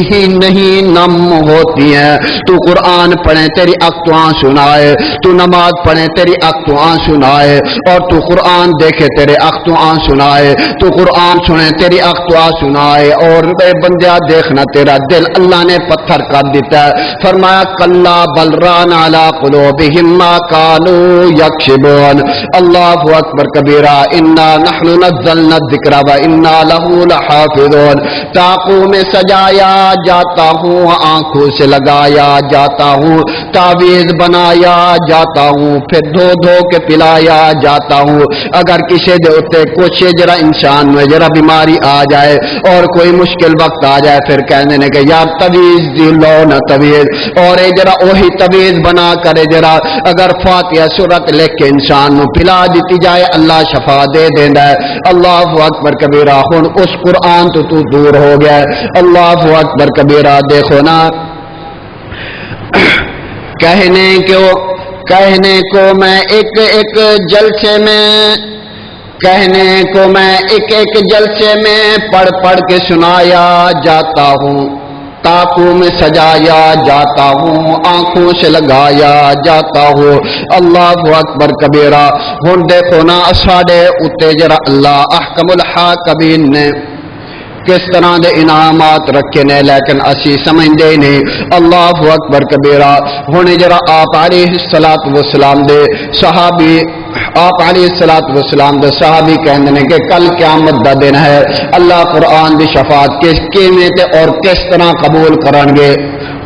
ہی نہیں نم ہوتی ہیں. تو قرآن پڑھے تیری آنکھ تو آنسو نہ آئے، تو نماز پڑھے تیری آنکھ تو آنسو نہ آئے، اور تو قرآن دیکھے تیرے آنکھ تو آنسو نہ آئے، تو قرآن سنے تیری آنکھ تو آنسو نہ آئے. اور اے بندیا دیکھنا تیرا دل اللہ نے پتھر کر دیتا ہے. فرمایا کلا بل ران علی قلوبہم ما کانوا یکسبون. اللہ اکبر کبیرہ. انا نحن نزلنا الذکر وانا لہ لحافظون. طاقوں میں سجایا جاتا ہوں, آنکھوں سے لگایا جاتا ہوں, تعویذ بنایا جاتا ہوں, پھر دھو دھو کے پلایا جاتا ہوں. اگر کسی دے اتے کچھ جرا انسان میں جرا بیماری آ جائے اور کوئی مشکل وقت آ جائے, پھر کہنے نے کہ یار تویز دی لو نہ تویز, اور اے جرا وہی تویز بنا کرے جرا اگر فاتحہ سورت لکھ کے انسان نو پلا دیتی جائے اللہ شفا دے دیندا ہے. اللہ اکبر کبیرہ. ہن اس قرآن تو دور ہو گیا ہے. اللہ اکبر کبیرہ. دیکھو نا کہنے کو میں ایک ایک جلسے میں ایک ایک جلسے میں پڑھ پڑھ کے سنایا جاتا ہوں, طاقوں میں سجایا جاتا ہوں, آنکھوں سے لگایا جاتا ہوں. اللہ اکبر کبیرہ. ہن دیکھو نا ساڈے اتے جرا اللہ احکم الحاکمین نے کس طرح دے انعامات رکھے نے, لیکن اسی سمجھدے نہیں. اللہ اکبر کبیرہ. ہن جرا آپ علیہ الصلوۃ والسلام دے صحابی آپ علیہ الصلوۃ والسلام دے صحابی کہندے نے کہ کل قیامت دا دن ہے, اللہ قرآن دی شفاعت کیویں تے اور کس طرح قبول کرن گے.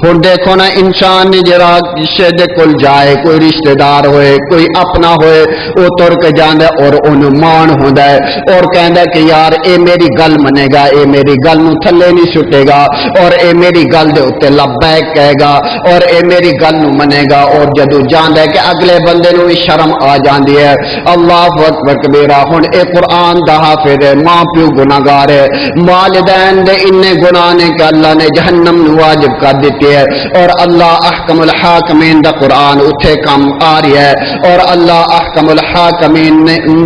ہن دیکھو نا انسان نے جرا کسے دے کول جائے, کوئی رشتہ دار ہوئے, کوئی اپنا ہوئے, او تر کے جاندا اور اونوں مان ہوندا ہے اور کہندا کہ یار اے میری گل منے گا, اے میری گل نو تھلے نہیں سٹے گا, اور اے میری گل دے اوتے لبیک کہے گا, اور اے میری گل نو منے گا. اور جدوں جاندا ہے کہ اگلے بندے نو شرم آ جاندی ہے. اللہ اکبر کبیرہ. ہن اے قرآن دا حافظ ہے, ماں پیو گناہگار ہے, والدین دے انے گناہ نے کہ اللہ نے جہنم نو واجب کر دیتی ہے, اور اللہ احکم الحاکمین دا قرآن اتھے کم آ رہی ہے, اور اللہ احکم الحاکمین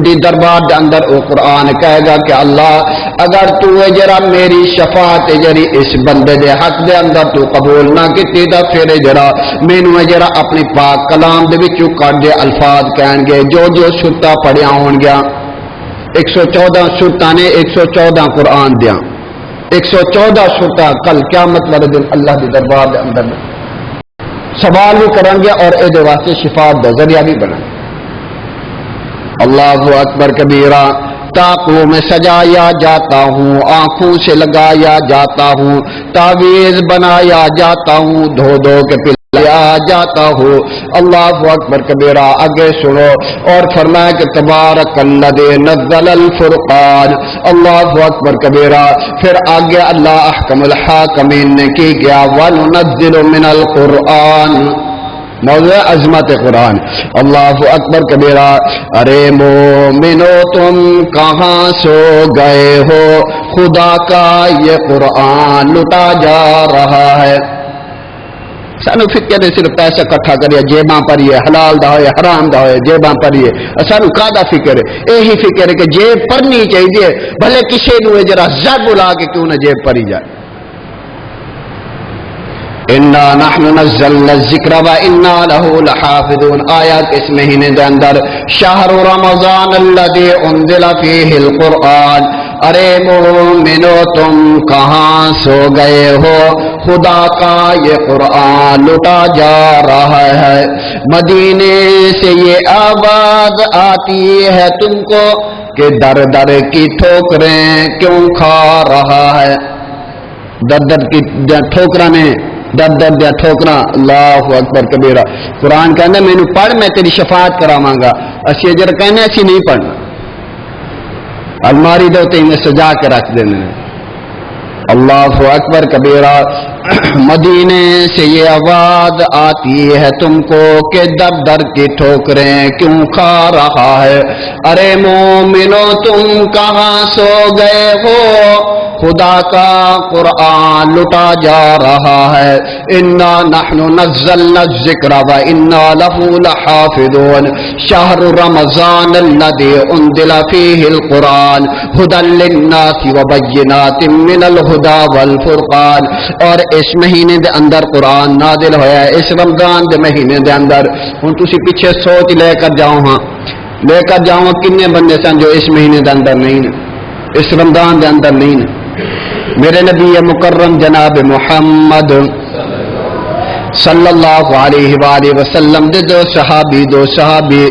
دی دربار دے اندر او قرآن کہے گا کہ اللہ اگر تو جرا میری شفاعت جری اس بندے دے حق دے اندر تو قبول نہ کیتی تا پھر جرا مینوں جرا اپنی پاک کلام دے وچوں کڈ دے الفاظ کہن گے جو سورتاں پڑھیا ہون گیا. 114 سورتاں نے 114 قرآن دیاں 114 سورتاں کل قیامت والے دن اللہ کے دربار کے اندر سوال بھی کریں گے اور اے واسطے شفاعت کا ذریعہ بھی بنا. اللہ اکبر کبیرہ. طاقوں میں سجایا جاتا ہوں, آنکھوں سے لگایا جاتا ہوں, تعویذ بنایا جاتا ہوں, دھو دھو کے پلایا جاتا ہوں. اللہ اکبر کبیرہ. آگے سنو اور فرمایا کہ تبارک الذی نزل الفرقان. اللہ اکبر کبیرہ. پھر آگے اللہ احکم الحاکمین نے کی گیا وَنُنَزِّلُ مِنَ الْقُرْآنِ, موضوع عظمت قرآن. اللہ اکبر کبیرہ. ارے مومنو تم کہاں سو گئے ہو, خدا کا یہ قرآن لٹا جا رہا ہے. سانو فکر ہے صرف پیسہ کٹھا کریے, جیباں پریے, حلال دا ہوئے حرام دا ہوئے جیباں پریے. سانو کا فکر ہے؟ یہی فکر ہے کہ جیب پرنی چاہیے, بھلے کسی نو جرا زر بلا کے کیوں نہ جیب پری جائے. انا نحن نزلنا الذکر وانا له لحافظون. آیات اس مہینے دے اندر شہر رمضان الذی انزل فیہ القرآن. ارے مومنو تم کہاں سو گئے ہو, خدا کا یہ قرآن لٹا جا رہا ہے. مدینے سے یہ آواز آتی ہے تم کو کہ در در کی ٹھوکریں کیوں کھا رہا ہے. در در کی ٹھوکریں نے در در دیا ٹھوکرا. اللہ اکبر کبیرہ. قرآن کہنا مینو پڑھ میں تیری شفاعت کراواں گا. اسی اجر کہنے اسی نہیں پڑھنا, الماری دے تے میں سجا کے رکھ دینے. اللہ اکبر کبیرہ. مدینے سے یہ آواز آتی ہے تم کو کہ در در کی ٹھوکریں کیوں کھا رہا ہے. ارے مومنو تم کہاں سو گئے ہو, خدا کا قرآن لٹا جا رہا ہے. انا نحن نزلنا الذکر وانا له لحافظون. شہر رمضان الذی انزل فیہ القرآن ہدی للناس وبینات من الہدی والفرقان. اور اس مہینے دے اندر قرآن نازل ہویا ہے, اس رمضان دے مہینے دے اندر. ہن تسی پیچھے سوچ لے کر جاؤ کنے بندے سن جو اس مہینے دے اندر نہیں نے, اس رمضان دے اندر نہیں نے. میرے نبی مکرم جناب محمد صلی اللہ علیہ وآلہ وسلم دے دو صحابی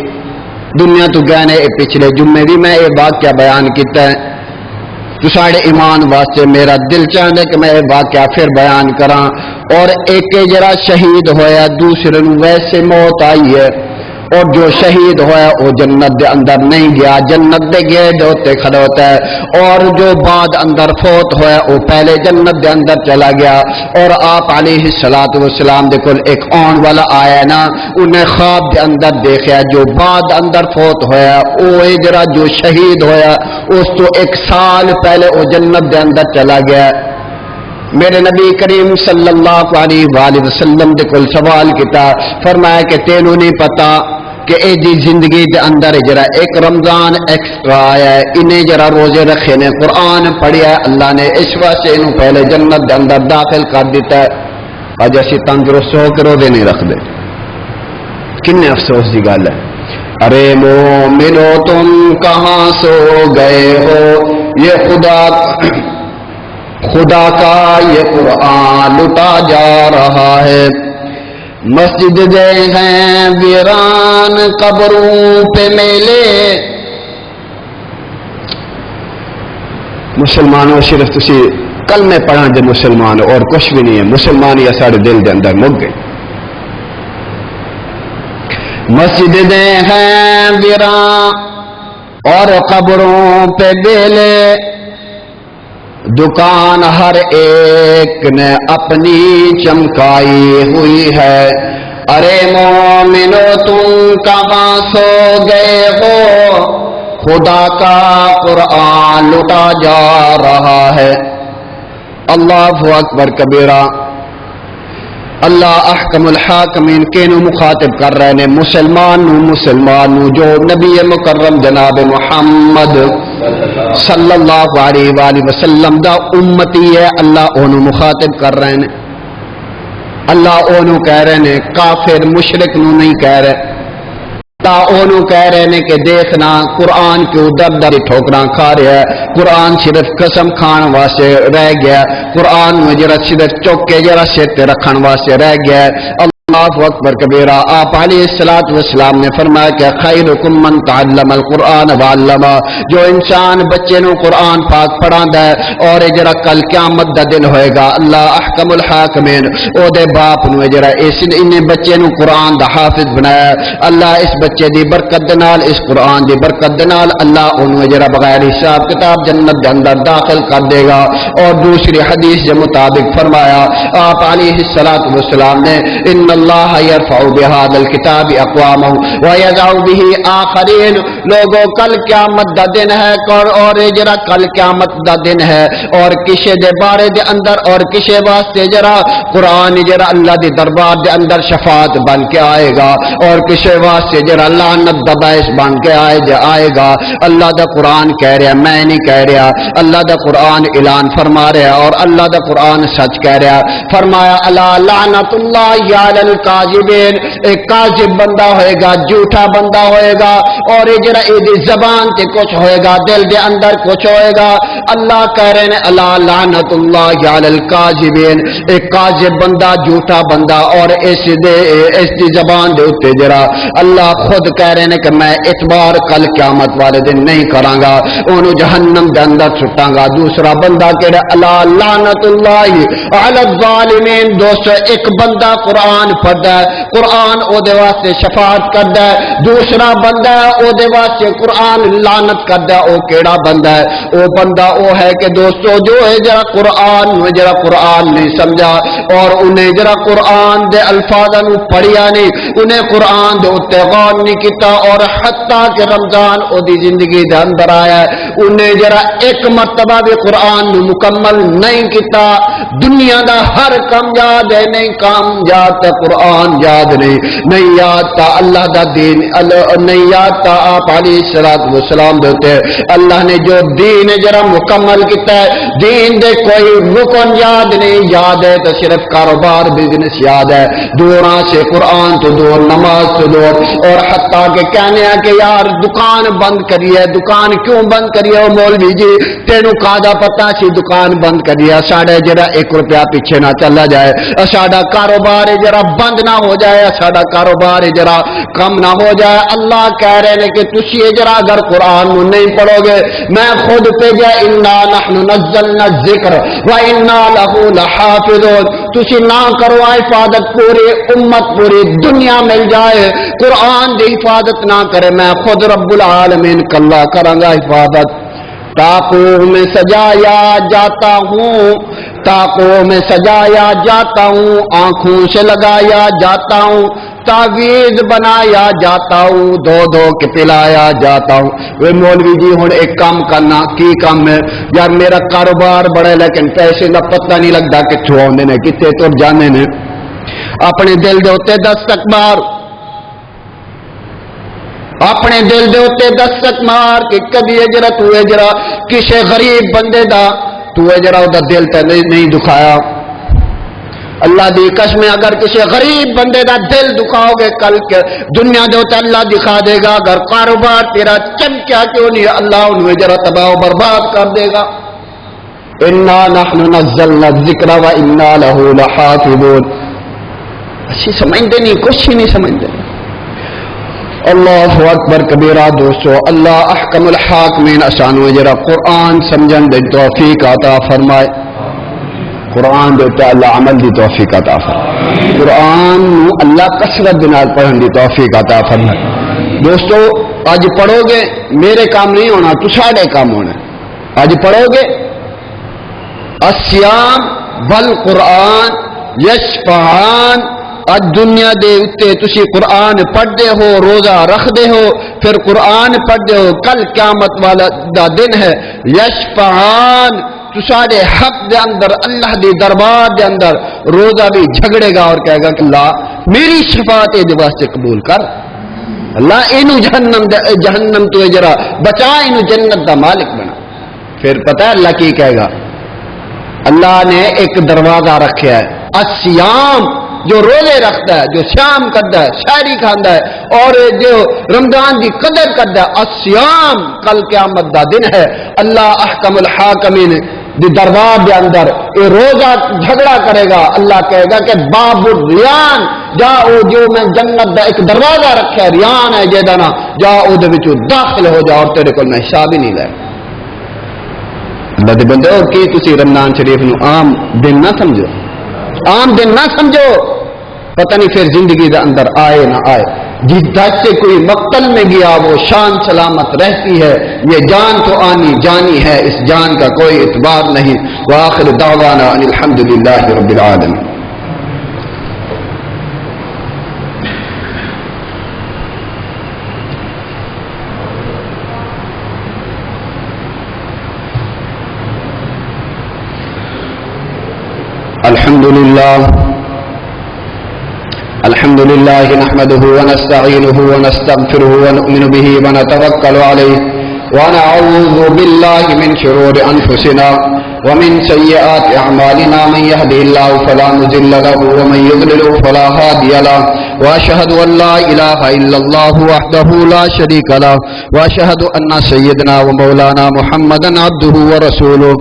دنیا تو گئے نے پچھلے جمعے بھی میں یہ واقعہ بیان کیتا ہے تو ساڑھے ایمان واسطے میرا دل چاہتا ہے کہ میں یہ واقعہ پھر بیان کراں اور ایک جرا شہید ہویا دوسرے نو ویسے موت آئی ہے اور جو شہید ہوا وہ جنت دے اندر نہیں گیا جنت دے گیٹ ہوتے کھڑا ہوتا ہے اور جو بعد اندر فوت ہوا وہ پہلے جنت دے اندر چلا گیا اور آپ علیہ الصلوۃ والسلام دے کول ایک آن والا آیا نا انہیں خواب دے اندر دیکھا جو بعد اندر فوت ہویا وہ جرا جو شہید ہویا اس تو 1 سال پہلے وہ جنت دے اندر چلا گیا میرے نبی کریم صلی اللہ علیہ وآلہ وسلم دے کول سوال کیتا فرمایا کہ تینوں نہیں پتا کہ اے دی زندگی دے اندر جرا ایک رمضان ایکسٹرا آیا ہے انہیں جرا روزے رکھے نے قرآن پڑھیا ہے اللہ نے اس واسطے انہوں پہلے جنت دے اندر داخل کر دیتا ہے آج ایسی تندرست ہو کے روزے نہیں رکھ دے کنے افسوس دی گل ہے ارے مومنو تم کہاں سو گئے ہو یہ خدا کا یہ قرآن لٹا جا رہا ہے مسجد دے ہیں ویران قبروں پہ میلے مسلمانوں صرف تسی کلمے پڑھاں دے مسلمان اور کچھ بھی نہیں ہے مسلمان یا سارے دل دے اندر مک گئے مسجد دے ہیں ویران اور قبروں پہ بیلے دکان ہر ایک نے اپنی چمکائی ہوئی ہے ارے مومنو تم کہاں سو گئے ہو خدا کا قرآن لٹا جا رہا ہے اللہ اکبر کبیرہ اللہ احکم الحاکمین کینو مخاطب کر رہے ہیں مسلمان نو جو نبی مکرم جناب محمد صلی اللہ علیہ وآلہ وسلم دا امتی ہے اللہ اونو مخاطب کر رہے ہیں اللہ اونو کہہ رہے ہیں کافر مشرک نو نہیں کہہ رہے اللہ اونو کہہ رہے ہیں کہ دیکھنا قرآن کیوں در در ٹھوکراں کھا رہا ہے قرآن صرف قسم کھان واسطے رہ گیا قرآن میں جرا صرف چوکے جرا سر تے رکھن واسطے رہ گیا اللہ اکبر کبیرہ آپ علیہ الصلوۃ والسلام نے فرمایا کہ خیرکم من تعلم القرآن وعلمہ جو انسان بچے نو قرآن پاک پڑھاندا ہے اور جڑا کل قیامت دا دن ہوئے گا اللہ احکم الحاکمین او دے باپ نو جڑا اس نے بچے نو قرآن دا حافظ بنایا اللہ اس بچے دی برکت دے نال اس قرآن دی برکت دے نال اللہ اونوں جڑا بغیر حساب کتاب جنت دے اندر داخل کر دے گا اور دوسری حدیث کے مطابق فرمایا آپ علیہ الصلوۃ والسلام نے ان اللہ یرفع بهذا الكتاب اقواما ويضع به آخرین لوگوں کل قیامت دا دن ہے اور جرا کل قیامت دا دن ہے اور کسے دے بارے دے اندر اور کسے واسطے جرا قرآن جرا اللہ دے دربار دے اندر شفاعت بن کے آئے گا اور کسے واسطے جرا لعنت دا باعث بن کے آئے گا اللہ دا قرآن کہہ رہا میں نہیں کہہ رہا اللہ دا قرآن اعلان فرما رہا اور اللہ دا قرآن سچ کہہ رہا فرمایا الا لعنت اللہ علی الکاذبین ایک کاذب بندہ ہوئے گا جھوٹا بندہ ہوئے گا اور یہ جرا ایدی زبان تے کچھ ہوئے گا دل دے اندر کچھ ہوئے گا اللہ کہہ رہے ہیں الا لعنت اللہ علی الکاذبین ایک کاذب بندہ جھوٹا بندہ اور اس دی زبان دے اوتے جرا اللہ خود کہہ رہے ہیں کہ میں اعتبار کل قیامت والے دن نہیں کراں گا اونوں جہنم دے اندر سٹاں گا دوسرا بندہ کہہ رہا الا لعنت اللہ علی الظالمین دوستو ایک بندہ قرآن پڑھدا ہے قرآن او دے واسطے شفاعت کردا ہے دوسرا بندہ او دے واسطے قرآن لعنت کردا ہے او کیڑا بندہ ہے او بندہ او ہے کہ دوستو جو ہے جڑا قرآن نہیں سمجھا اور انہیں جڑا قرآن دے الفاظاں نو پڑھیا نہیں انہیں قرآن دے اوتے غور نہیں کیتا اور حتیٰ کہ رمضان او دی زندگی دے اندر آیا ہے انہیں جڑا ایک مرتبہ بھی قرآن نو مکمل نہیں کیتا دنیا دا ہر کام یاد ہے نہیں کام یاد تے قرآن یاد نہیں یاد تا اللہ دا دین نہیں یاد تا آپ علیہ السلام دیتے اللہ نے جو دین جرا مکمل کیتا ہے دین دے کوئی رکن یاد نہیں یاد ہے تو صرف کاروبار بزنس یاد ہے دوراں سے قرآن تو دور نماز تو دور اور حتیٰ کہ کہنے ہیں کہ یار دکان بند کریے دکان کیوں بند کریے مولوی جی تینوں کادا پتا سی دکان بند کریے ساڑھے جرا 1 روپیہ پیچھے نہ چلا جائے ساڑھا کاروبار جرا بند نہ ہو جائے ساڑھا کاروبار جرا کم نہ ہو جائے اللہ کہہ رہے ہیں کہ تسی جرا اگر قرآن نہیں پڑھو گے میں خود پہ جا انا نحن نزلنا الذکر و انا له لحافظون تسی نہ کرو حفاظت پوری امت پوری دنیا مل جائے قرآن دی حفاظت نہ کرے میں خود رب العالمین کلا کروں گا حفاظت تاقوں میں سجایا جاتا ہوں تاقوں میں سجایا جاتا ہوں آنکھوں سے لگایا جاتا ہوں تعویذ بنایا جاتا ہوں دو دو کے پلایا جاتا ہوں وہ مولوی جی ہوں ایک کام کرنا کی کام ہے یار میرا کاروبار بڑا لیکن پیسے کا پتہ نہیں لگتا کتوں آتے نے کتنے تر جانے نے اپنے دل دے ہوتے دستک مار اپنے دل دے ہوتے دستک مار کہ کبھی اجرا تو اجرا کسی غریب بندے دا تو اجرا دا دل تے نہیں دکھایا اللہ دی قسم اگر کسی غریب بندے دا دل دکھاؤ گے کل کے دنیا دے ہوتے اللہ دکھا دے گا اگر کاروبار تیرا چمکیا کیوں نہیں اللہ انہوں اجرا تباہ و برباد کر دے گا انا نحن نزلنا الذکر و انا له لحافظون اسی سمجھتے نہیں کچھ ہی نہیں سمجھتے اللہ اکبر کبیرہ دوستو اللہ احکم الحاکمین اسانو جرا قرآن سمجھن دے توفیق عطا فرمائے قرآن دیتا اللہ عمل دی توفیق عطا فرمائے قرآن اللہ کثرت دنال پڑھن دی توفیق عطا فرمائے دوستو آج پڑھو گے میرے کام نہیں ہونا تو ساڑھے کام ہونا آج پڑھو گے الصیام والقرآن یشفعان آج دنیا دے اتے تسی قرآن پڑھتے ہو روزہ رکھتے ہو پھر قرآن پڑھتے ہو کل قیامت والا دا دن ہے یشفعان تو سارے حق دے اندر اللہ دے دربار دے اندر روزہ بھی جھگڑے گا اور کہے گا کہ اللہ میری شفاعت دے واسطے قبول کر اللہ اینو جہنم تو جرا بچا اینو جنت دا مالک بنا پھر پتہ ہے اللہ کی کہے گا اللہ نے ایک دروازہ رکھا ہے الصیام جو روزے رکھتا ہے جو شام کرتا ہے شاعری کھانا ہے اور جو رمضان کی قدر کرتا ہے الصیام کل قیامت دا دن ہے اللہ احکم الحاکمین دی دربار دے اندر یہ روزہ جھگڑا کرے گا اللہ کہے گا کہ باب الریان جاؤ جو میں جنت دا ایک دروازہ رکھا ہے ریان ہے جیدانا جاؤ دے وچوں داخل ہو جاؤ اور تیرے کو میں حساب ہی نہیں لے اللہ دے بندے اور کی تسی رمضان شریف نو عام دن نہ سمجھو عام دن نہ سمجھو پتہ نہیں پھر زندگی دے اندر آئے نہ آئے جس دج سے کوئی مقتل میں گیا وہ شان سلامت رہتی ہے یہ جان تو آنی جانی ہے اس جان کا کوئی اعتبار نہیں وآخر دعوانا ان الحمدللہ رب العالمین الحمد لله نحمده ونستعينه ونستغفره ونؤمن به ونتوكل عليه ونعوذ بالله من شرور أنفسنا ومن سيئات أعمالنا من يهده الله فلا مضل له ومن يضلل فلا هادي له وأشهد أن لا إله إلا الله وحده لا شريك له وأشهد أن سيدنا ومولانا محمدا عبده ورسوله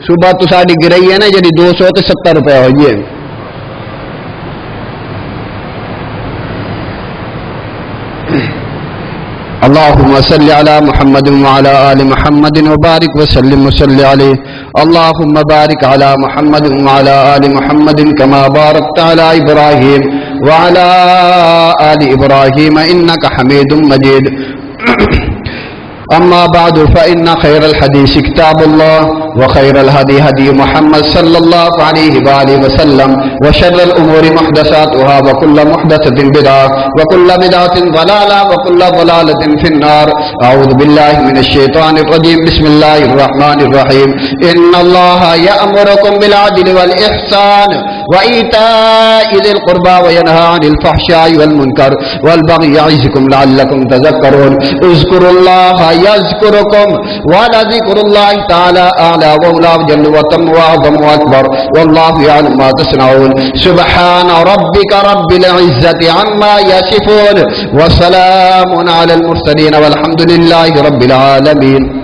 صبح تو ساڑی گرئی ہے نا جی 270 روپے ہوئی ہے اللهم صل على محمد وعلى آل محمد وبارك وسلم وصل عليه اللهم بارك على محمد وعلى آل محمد كما باركت على إبراهيم وعلى آل إبراهيم إنك حميد مجيد أما بعد فإن خير الحديث كتاب الله وخير الهدي هدي محمد صلى الله عليه وآله وسلم وشر الأمور محدثاتها وكل محدثة بدعة وكل بدعة ضلالة وكل ضلالة في النار أعوذ بالله من الشيطان الرجيم بسم الله الرحمن الرحيم إن الله يأمركم بالعدل والإحسان وإيتاء ذي القربى وينهى عن الفحشاء والمنكر والبغي يعظكم لعلكم تذكرون اذكروا الله يذكركم ولذكر الله تعالى أعلى وأولى وجل وتم وأعظم وأكبر والله يعلم ما تصنعون سبحان ربك رب العزة عما يصفون وسلام على المرسلين والحمد لله رب العالمين.